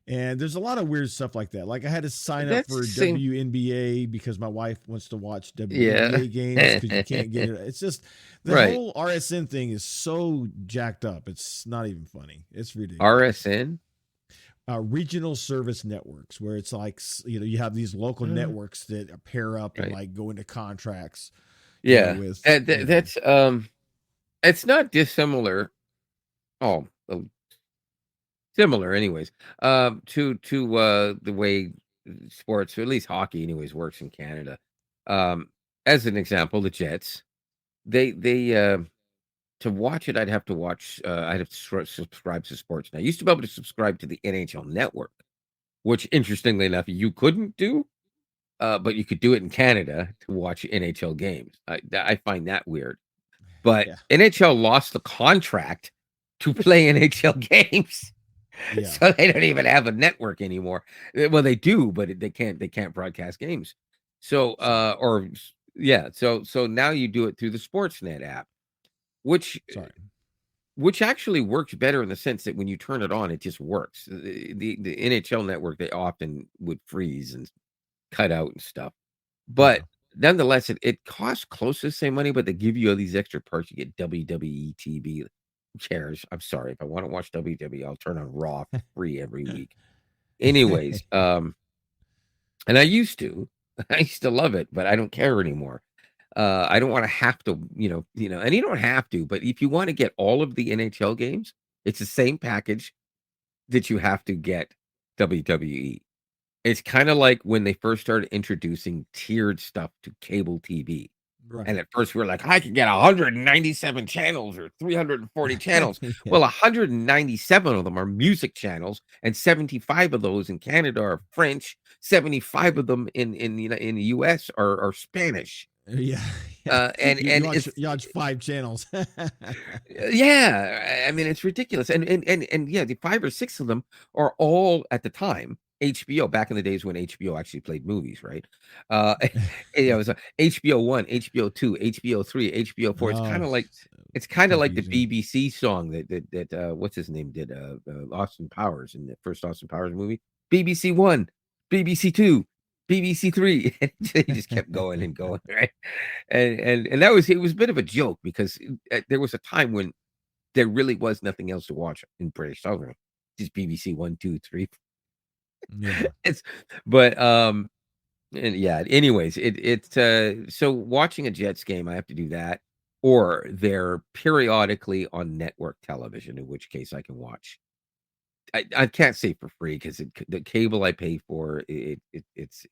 And there's a lot of weird stuff like that. Like I had to sign up
That's
for
same.
WNBA because my wife wants to watch
Yeah.
WNBA games because you can't get it. It's just the
Right.
whole RSN thing is so jacked up. It's not even funny. It's ridiculous.
RSN?
Regional service networks, where it's like you have these local
Uh,
networks that pair up and
right.
like go into contracts,
Yeah.
with
That's, it's not dissimilar. Oh, similar anyways, to the way sports, or at least hockey anyways, works in Canada. Um, as an example, the Jets, they to watch it, I'd have to subscribe to Sportsnet. I used to be able to subscribe to the NHL Network, which interestingly enough, you couldn't do, but you could do it in Canada to watch NHL games. I find that weird. But
yeah,
NHL lost the contract to play NHL games.
yeah.
So they don't even have a network anymore. Well, they do, but they can't broadcast games. So,
So
yeah, so now you do it through the Sportsnet app, which
sorry.
which actually works better in the sense that when you turn it on, it just works. The NHL network, they often would freeze and cut out and stuff.
Yeah,
But nonetheless, it costs close to the same money, but they give you all these extra perks. You get WWE TV. Who cares? I'm sorry. If I want to watch WWE, I'll turn on Raw for free every week. Anyways, and I used to. I used to love it, but I don't care anymore. I don't want to have to, and you don't have to, but if you want to get all of the NHL games, it's the same package that you have to get WWE. It's kind of like when they first started introducing tiered stuff to cable TV. And
Right.
at first we were like, I could get 197 channels or 340 channels.
Yeah.
Well, 197 of them are music channels, and 75 of those in Canada are French. 75 of them in the US are Spanish.
Yeah. Yeah.
And it's
You watch 5 channels.
yeah, I mean, it's ridiculous. And yeah, the 5 or 6 of them are all at the time HBO, back in the days when HBO actually played movies, right? Uh, it was HBO 1, HBO 2, HBO 3, HBO 4.
Oh,
It's kind of like the
confusing.
BBC song that what's his name did, Austin Powers in the first Austin Powers movie. BBC 1, BBC 2, BBC 3. And he just kept going and going, right? And that was it was a bit of a joke because there was a time when there really was nothing else to watch in British television, just BBC 1, 2, 3.
Yeah.
It's but and yeah. Anyways, it's so watching a Jets game, I have to do that, or they're periodically on network television, in which case I can watch. I can't say for free because the cable I pay for it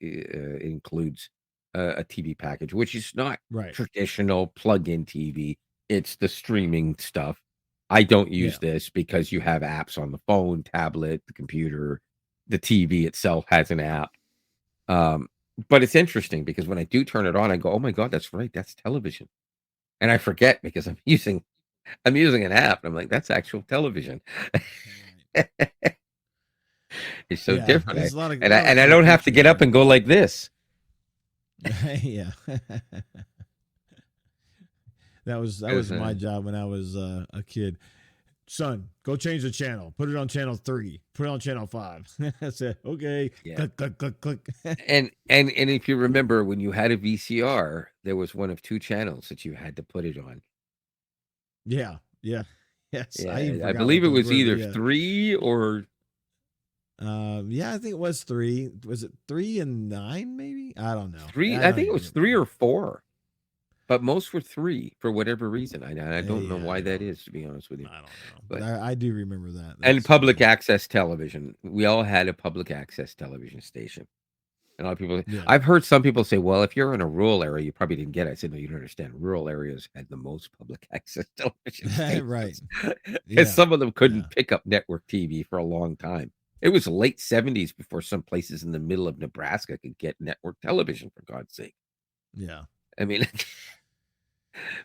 includes a TV package, which is not
Right.
traditional plug-in TV. It's the streaming stuff. I don't use
Yeah.
this because you have apps on the phone, tablet, the computer. The TV itself has an app. Um, but it's interesting because when I do turn it on, I go, "Oh my God, that's right, that's television," and I forget because I'm using an app. And I'm like, "That's actual television."
Right.
It's so
Yeah.
different.
There's a
And
lot of
I
cool
don't have to
features
get up
there.
and go like this.
Yeah. That
'Cause,
was my job when I was a kid. Son, go change the channel. Put it on channel 3. Put it on channel 5. I said, okay.
yeah.
Click, click, click, click.
And if you remember when you had a VCR, there was one of 2 channels that you had to put it on.
Yeah. Yeah. Yes. I even
Yeah, I
forgot what
believe it
those
was
were, but
either
yeah.
3 or
Yeah, I think it was 3. Was it 3 and 9? Maybe I don't know.
3.
I
I
don't
think it
even
was 3
remember.
or 4, but most were 3 for whatever reason. I don't know
Yeah,
why that is, to be honest with you.
I don't know, but
But
I do remember that.
and
That's
public
funny.
access television. We all had a public access television station. And a lot of people,
Yeah.
I've heard some people say, well, if you're in a rural area, you probably didn't get it. I said, no, you don't understand. Rural areas had the most public access television
Right.
stations because
Yeah.
some of them
Yeah.
couldn't pick up network TV for a long time. It was late 70s before some places in the middle of Nebraska could get network television, for God's sake.
Yeah.
I mean,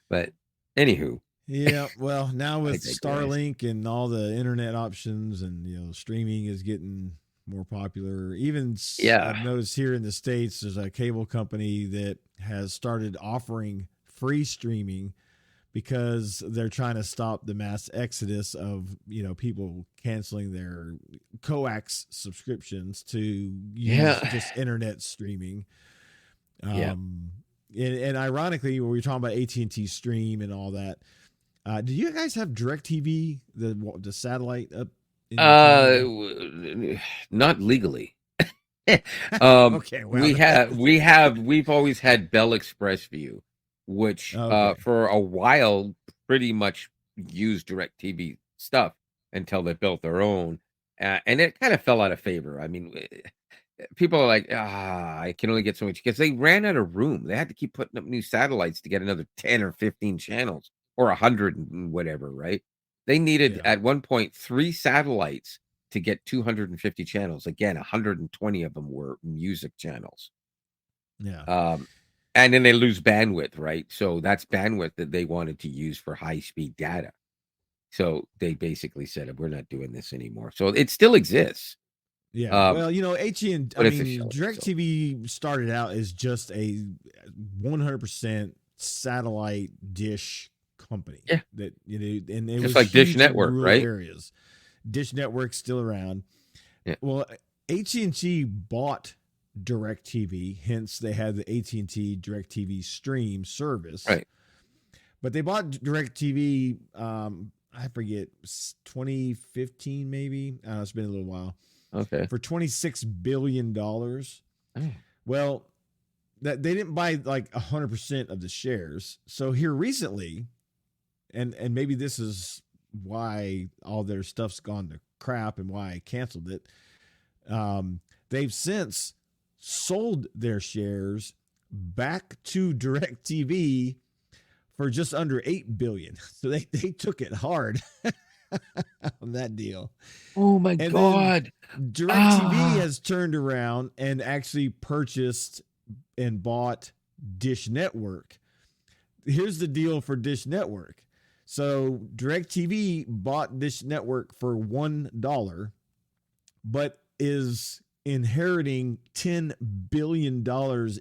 but anywho,
Yeah, well, now
I
with
digress.
Starlink and all the internet options, and streaming is getting more popular. Even I've
Yeah.
noticed here in the States, there's a cable company that has started offering free streaming because they're trying to stop the mass exodus of people canceling their coax subscriptions to use
Yeah.
just internet streaming.
Yeah.
Um, and ironically, when we were talking about AT&T Stream and all that, do you guys have DirecTV, the satellite up in your town?
Not legally.
Okay, well,
We've always had Bell Express View, which
okay,
for a while pretty much used DirecTV stuff until they built their own, and it kind of fell out of favor. I mean, people are like, I can only get so much because they ran out of room. They had to keep putting up new satellites to get another 10 or 15 channels or 100 and whatever, right? They needed
yeah,
at one point 3 satellites to get 250 channels. Again, 120 of them were music channels.
yeah,
Um, and then they lose bandwidth, right? So that's bandwidth that they wanted to use for high-speed data. So they basically said, we're not doing this anymore. So it still exists.
yeah.
Um,
Well, I
but it's a
mean,
shell. So
DirecTV started out as just a 100% satellite dish company
yeah,
that and it
just
was
like Dish
huge in
Network,
rural
right?
areas. Dish Network's still around.
Yeah,
Well, AT&T bought DirecTV, hence they had the AT&T DirecTV Stream service.
right.
But they bought DirecTV, I forget, 2015 maybe. It's been a little while,
Okay.
for $26 billion.
Oh,
Well, that they didn't buy like 100% of the shares. So here recently, and maybe this is why all their stuff's gone to crap and why I canceled it. They've since sold their shares back to DirecTV for just under 8 billion. So they took it hard on that deal.
Oh my
And then
God.
DirecTV
Ah.
has turned around and actually purchased and bought Dish Network. Here's the deal for Dish Network. So DirecTV bought Dish Network for $1, but is inheriting $10 billion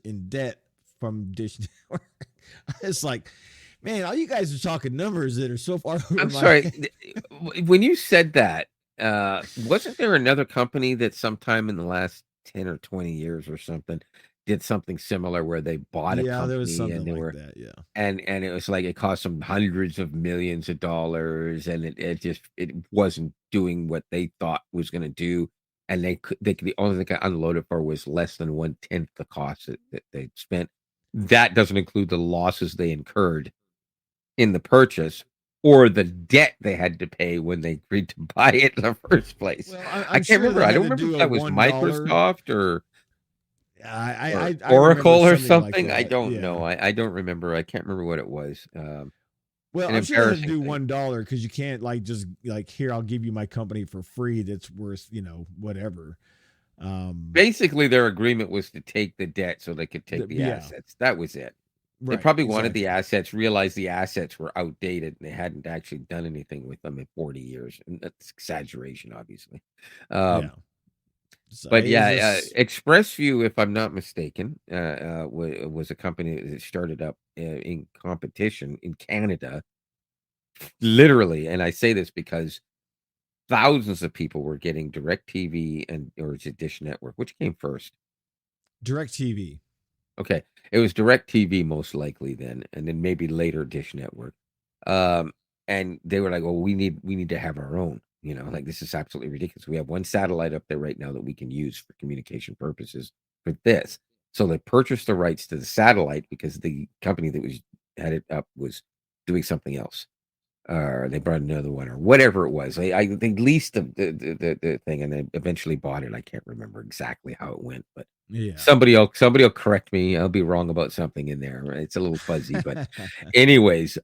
in debt from Dish Network. It's like, man, all you guys are talking numbers that are so far over
I'm
my
sorry.
head.
When you said that, wasn't there another company that sometime in the last 10 or 20 years or something did something similar where they bought a
Yeah, there was
company and
something
they
like
were
that. Yeah.
and it was like it cost them hundreds of millions of dollars and it wasn't doing what they thought was going to do, and the only thing they got unloaded for was less than 1/10 the cost that they spent. That doesn't include the losses they incurred in the purchase or the debt they had to pay when they agreed to buy it in the first place.
Well,
I
I'm
can't
sure
remember.
they
I
had
don't
to
remember
do
if
a
that was
$1.
Microsoft or
I remember
Oracle or
something like
something. I
that.
don't
Yeah.
know. I don't remember. I can't remember what it was.
Well,
An
I'm sure they had to
embarrassing
do
thing.
$1 because you can't like just like here I'll give you my company for free that's worth whatever.
Basically, their agreement was to take the debt so they could take the
Yeah,
assets. That was it. They
right,
probably wanted the
exactly.
assets, realized the assets were outdated, and they hadn't actually done anything with them in 40 years. And that's exaggeration, obviously.
Yeah.
Um,
So
but
it's
yeah,
just
ExpressView, if I'm not mistaken, was a company that started up in competition in Canada, literally. And I say this because thousands of people were getting DirecTV and or is it Dish Network? Which came first?
DirecTV.
Okay, it was DirecTV most likely then, and then maybe later Dish Network. Um, and they were like, "Well, we need to have our own." Like this is absolutely ridiculous. We have one satellite up there right now that we can use for communication purposes for this. So they purchased the rights to the satellite because the company that was had it up was doing something else, or they brought another one, or whatever it was. They leased the thing, and they eventually bought it. I can't remember exactly how it went, but
Yeah.
somebody will correct me. I'll be wrong about something in there. It's a little fuzzy, but anyways,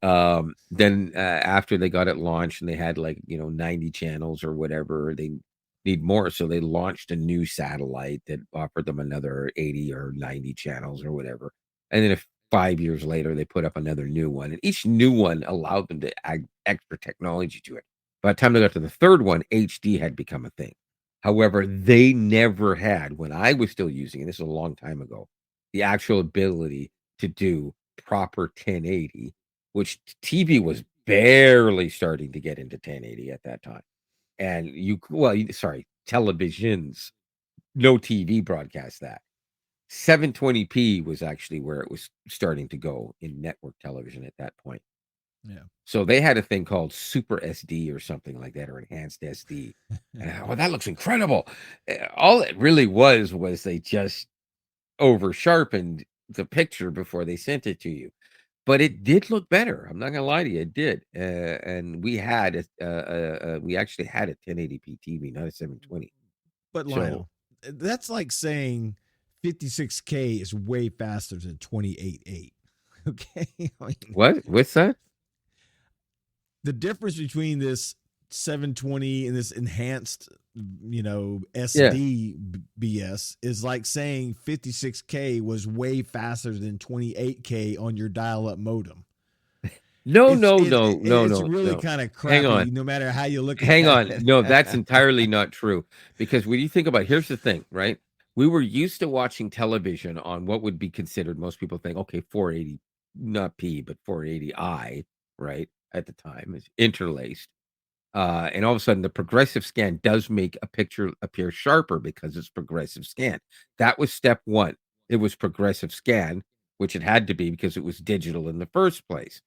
then after they got it launched and they had 90 channels or whatever, they need more, so they launched a new satellite that offered them another 80 or 90 channels or whatever, and then if 5 years later they put up another new one, and each new one allowed them to add extra technology to it. By the time they got to the third one, HD had become a thing. However, they never had, when I was still using it, this is a long time ago, the actual ability to do proper 1080, which TV was barely starting to get into 1080 at that time. And sorry, televisions, no TV broadcast that. 720p was actually where it was starting to go in network television at that point.
Yeah.
So they had a thing called Super SD or something like that, or Enhanced SD. And oh, that looks incredible. All it really was they just over sharpened the picture before they sent it to you. But it did look better. I'm not gonna lie to you, it did. And we actually had a 1080p TV, not a 720.
But
So
Lionel, that's like saying 56K is way faster than 28.8. Okay. I mean,
what? What's that?
the difference between this 720 and this enhanced,
Yeah.
SD BS is like saying 56K was way faster than 28K on your dial-up modem.
No,
It's
no,
it,
no,
it
no,
it's
no,
really
no.
kind of
Hang on.
crappy no matter how you look
Hang
at
on.
it.
No, that's entirely not true. Because when you think about here's the thing, right? We were used to watching television on what would be considered, most people think, okay, 480, not P, but 480i, right? At the time, is interlaced. And all of a sudden, the progressive scan does make a picture appear sharper because it's progressive scan. That was step one. It was progressive scan, which it had to be because it was digital in the first place.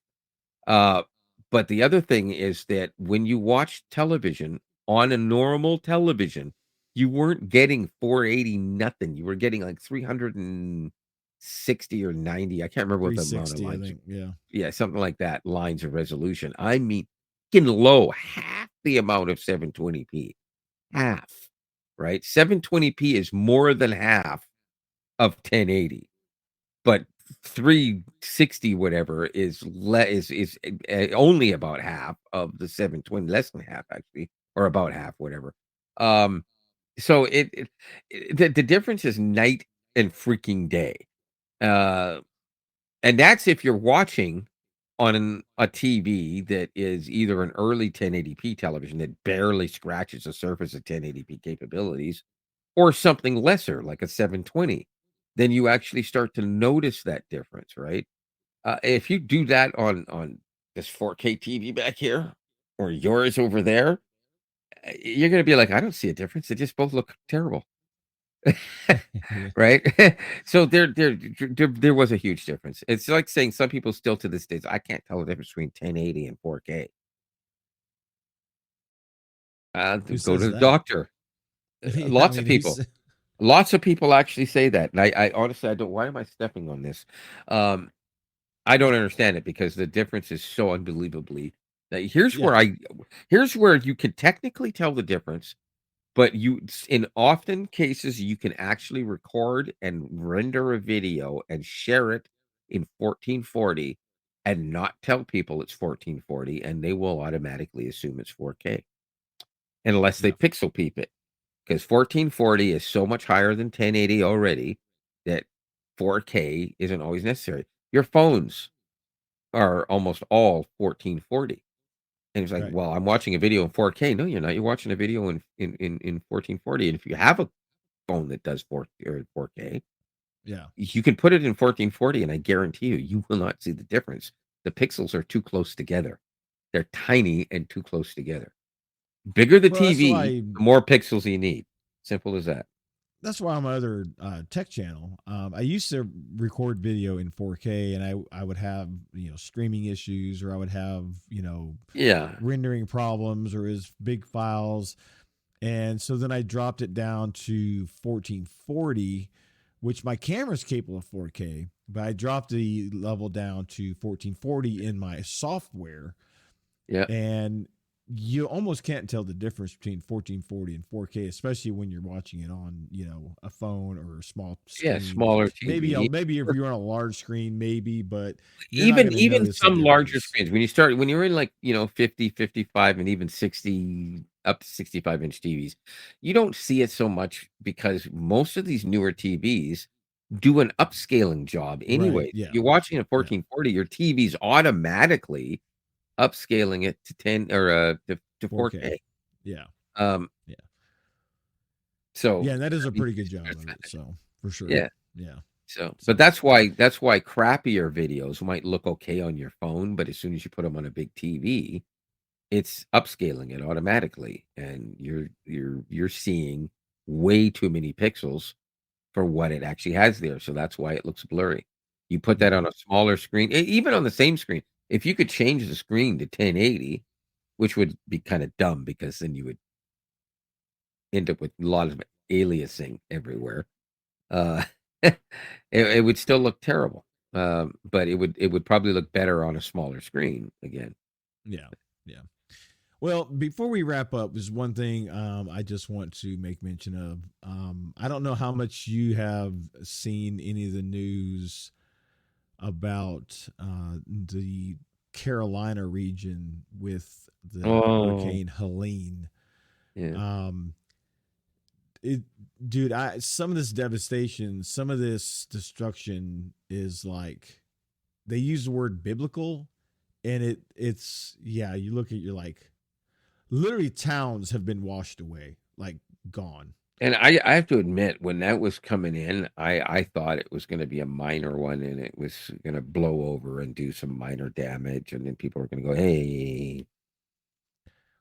Uh, but the other thing is that when you watch television on a normal television, you weren't getting 480 nothing. You were getting like 360 or 90. I can't remember what the amount of
360, I
lines.
think. Yeah.
Yeah, something like that. Lines of resolution. I mean, getting low, half the amount of 720p. Half, right? 720p is more than half of 1080. but 360 whatever is only about half of the 720, less than half actually, or about half, whatever. Um, so the difference is night and freaking day. Uh, and that's if you're watching on a TV that is either an early 1080p television that barely scratches the surface of 1080p capabilities, or something lesser like a 720. Then you actually start to notice that difference, right? If you do that on this 4K TV back here or yours over there, you're gonna be like, I don't see a difference. They just both look terrible.
Yeah.
Right? So there was a huge difference. It's like saying some people still to this day, I can't tell the difference between 1080 and 4K.
Who
Go to
says
the
that?
doctor.
Yeah, I
Lots
mean,
of people. Lots of people actually say that. And I honestly, I don't, why am I stepping on this? Um, I don't understand it because the difference is so unbelievably that
yeah,
here's where you can technically tell the difference, but in often cases you can actually record and render a video and share it in 1440 and not tell people it's 1440, and they will automatically assume it's 4K unless they
yeah.
pixel peep it, because 1440 is so much higher than 1080 already that 4K isn't always necessary. Your phones are almost all 1440. And it's like,
Right.
well, I'm watching a video in 4K. No, you're not. You're watching a video in 1440. And if you have a phone that does 4K,
Yeah.
you can put it in 1440, and I guarantee you, you will not see the difference. The pixels are too close together. They're tiny and too close together. Bigger the
Well,
TV, the more pixels you need. Simple as that.
that's why on my other tech channel, I used to record video in 4K, and I would have streaming issues, or I would have
Yeah.
rendering problems, or as big files, and so then I dropped it down to 1440, which my camera's capable of 4K, but I dropped the level down to 1440 in my software,
Yeah.
and you almost can't tell the difference between 1440 and 4K, especially when you're watching it on a phone or a small
Yeah.
screen.
Smaller
Maybe
TV.
maybe if you're on a large screen, maybe, but you're not going to
Even
notice a
some larger
difference.
screens, when you're in, like, 50, 55, and even 60, up to 65-inch TVs, you don't see it so much because most of these newer TVs do an upscaling job
Right?
anyways. If
Yeah.
you're watching a
Yeah.
1440, your TV's automatically upscaling it to 10 or to
4K.
4K.
Yeah.
Um,
Yeah.
so
Yeah, and that is
I
a
mean,
pretty good job of it. So for sure.
yeah.
Yeah.
So, but
So
that's why crappier videos might look okay on your phone, but as soon as you put them on a big TV, it's upscaling it automatically, and you're seeing way too many pixels for what it actually has there. So that's why it looks blurry. You put that
yeah.
on a smaller screen, even on the same screen. If you could change the screen to 1080, which would be kind of dumb because then you would end up with a lot of aliasing everywhere. Uh, it would still look terrible. But it would probably look better on a smaller screen again.
Yeah. Yeah. Well, before we wrap up, there's one thing I just want to make mention of. I don't know how much you have seen any of the news about the Carolina region with the
Oh,
Hurricane Helene.
yeah.
Um, it, dude, some of this devastation, some of this destruction is like they use the word biblical, and it's yeah. You look at you're like literally towns have been washed away, like gone.
And I have to admit, when that was coming in, I thought it was going to be a minor one, and it was going to blow over and do some minor damage, and then people were going to go, "Hey,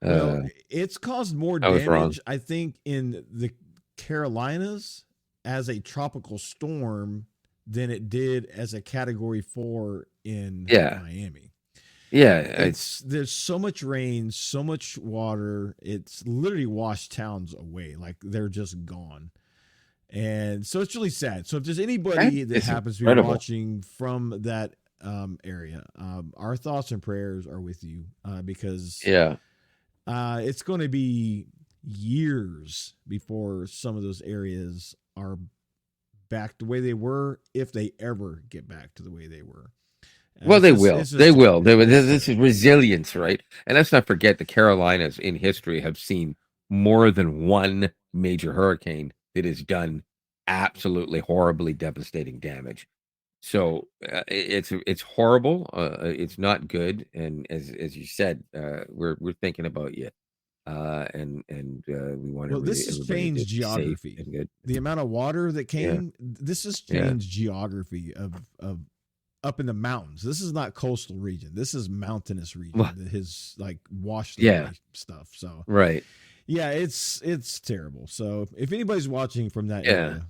Well,
uh,
it's caused more
I was wrong."
damage, I think, in the Carolinas as a tropical storm than it did as a Category 4 in
Yeah,
Miami.
yeah.
There's so much rain, so much water. It's literally washed towns away, like they're just gone. And so it's really sad. So if there's
That
anybody that
is
happens to be
incredible.
watching from that area, our thoughts and prayers are with you because
Yeah,
it's going to be years before some of those areas are back the way they were, if they ever get back to the way they were.
Well,
It's
they
just,
will.
it's
They
just
will.
terrible.
This is resilience, right? And let's not forget the Carolinas in history have seen more than one major hurricane that has done absolutely horribly devastating damage. So it's horrible. It's not good. And as you said, we're thinking about you, and we want
Well, this has
everybody to
changed
be safe
geography.
and good.
The amount of water that
Yeah,
came, this has
yeah.
changed geography of up in the mountains. This is not coastal region. This is mountainous region
Well,
that has like washed
yeah,
away stuff. So
right.
yeah, it's terrible. So if anybody's watching from that
Yeah.
area,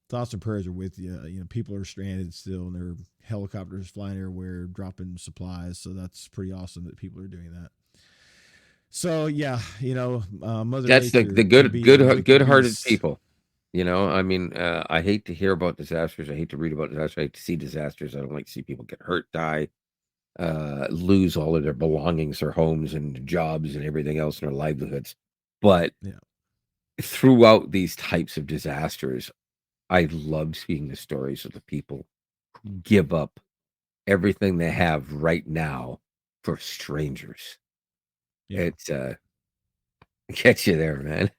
thoughts and prayers are with you. You know, people are stranded still, and there are helicopters flying everywhere, dropping supplies. So that's pretty awesome that people are doing that. So yeah, Mother
That's the
Nature can
good
be a wicked
good-hearted
beast.
people. You know, I mean, I hate to hear about disasters. I hate to read about disasters. I hate to see disasters. I don't like to see people get hurt, die, lose all of their belongings, their homes, and jobs, and everything else in their livelihoods. But
Yeah,
throughout these types of disasters, I love seeing the stories of the people who give up everything they have right now for strangers.
yeah,
It's Get you there, man.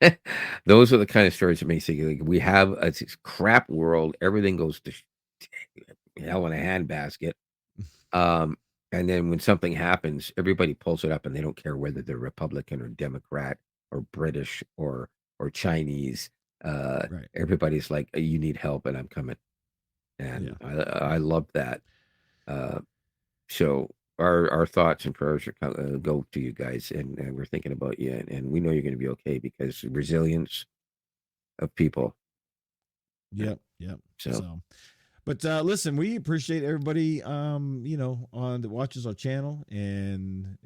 Those are the kind of stories that makes you like we have a crap world. Everything goes to hell in a handbasket. Um, and then when something happens, everybody pulls it up, and they don't care whether they're Republican or Democrat or British or Chinese.
right.
Everybody's like, "You need help, and I'm coming."
Yeah,
And I love that. Uh, so our thoughts and prayers go to you guys, and we're thinking about you, and we know you're going to be okay because resilience of people. Yeah.
yep, yep.
So
So, but listen, we appreciate everybody, on that watches our channel and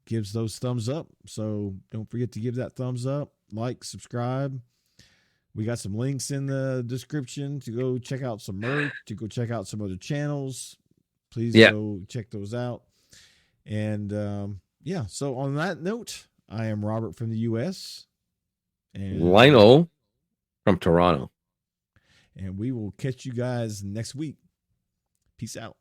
gives those thumbs up. So don't forget to give that thumbs up, like, subscribe. We got some links in the description to go check out some merch, to go check out some other channels. Please
yeah,
go check those out. And yeah, so on that note, I am Robert from the US, and
Lionel from Toronto.
we will catch you guys next week. Peace out.